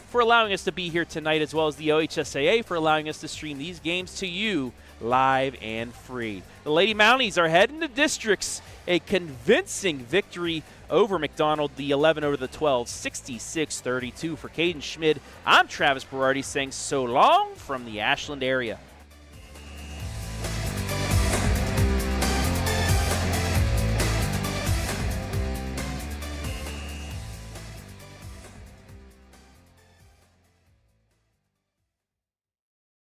for allowing us to be here tonight, as well as the OHSAA for allowing us to stream these games to you live and free. The Lady Mounties are heading to districts. A convincing victory over McDonald, the 11 over the 12, 66-32 for Caden Schmid. I'm Travis Berardi saying so long from the Ashland area.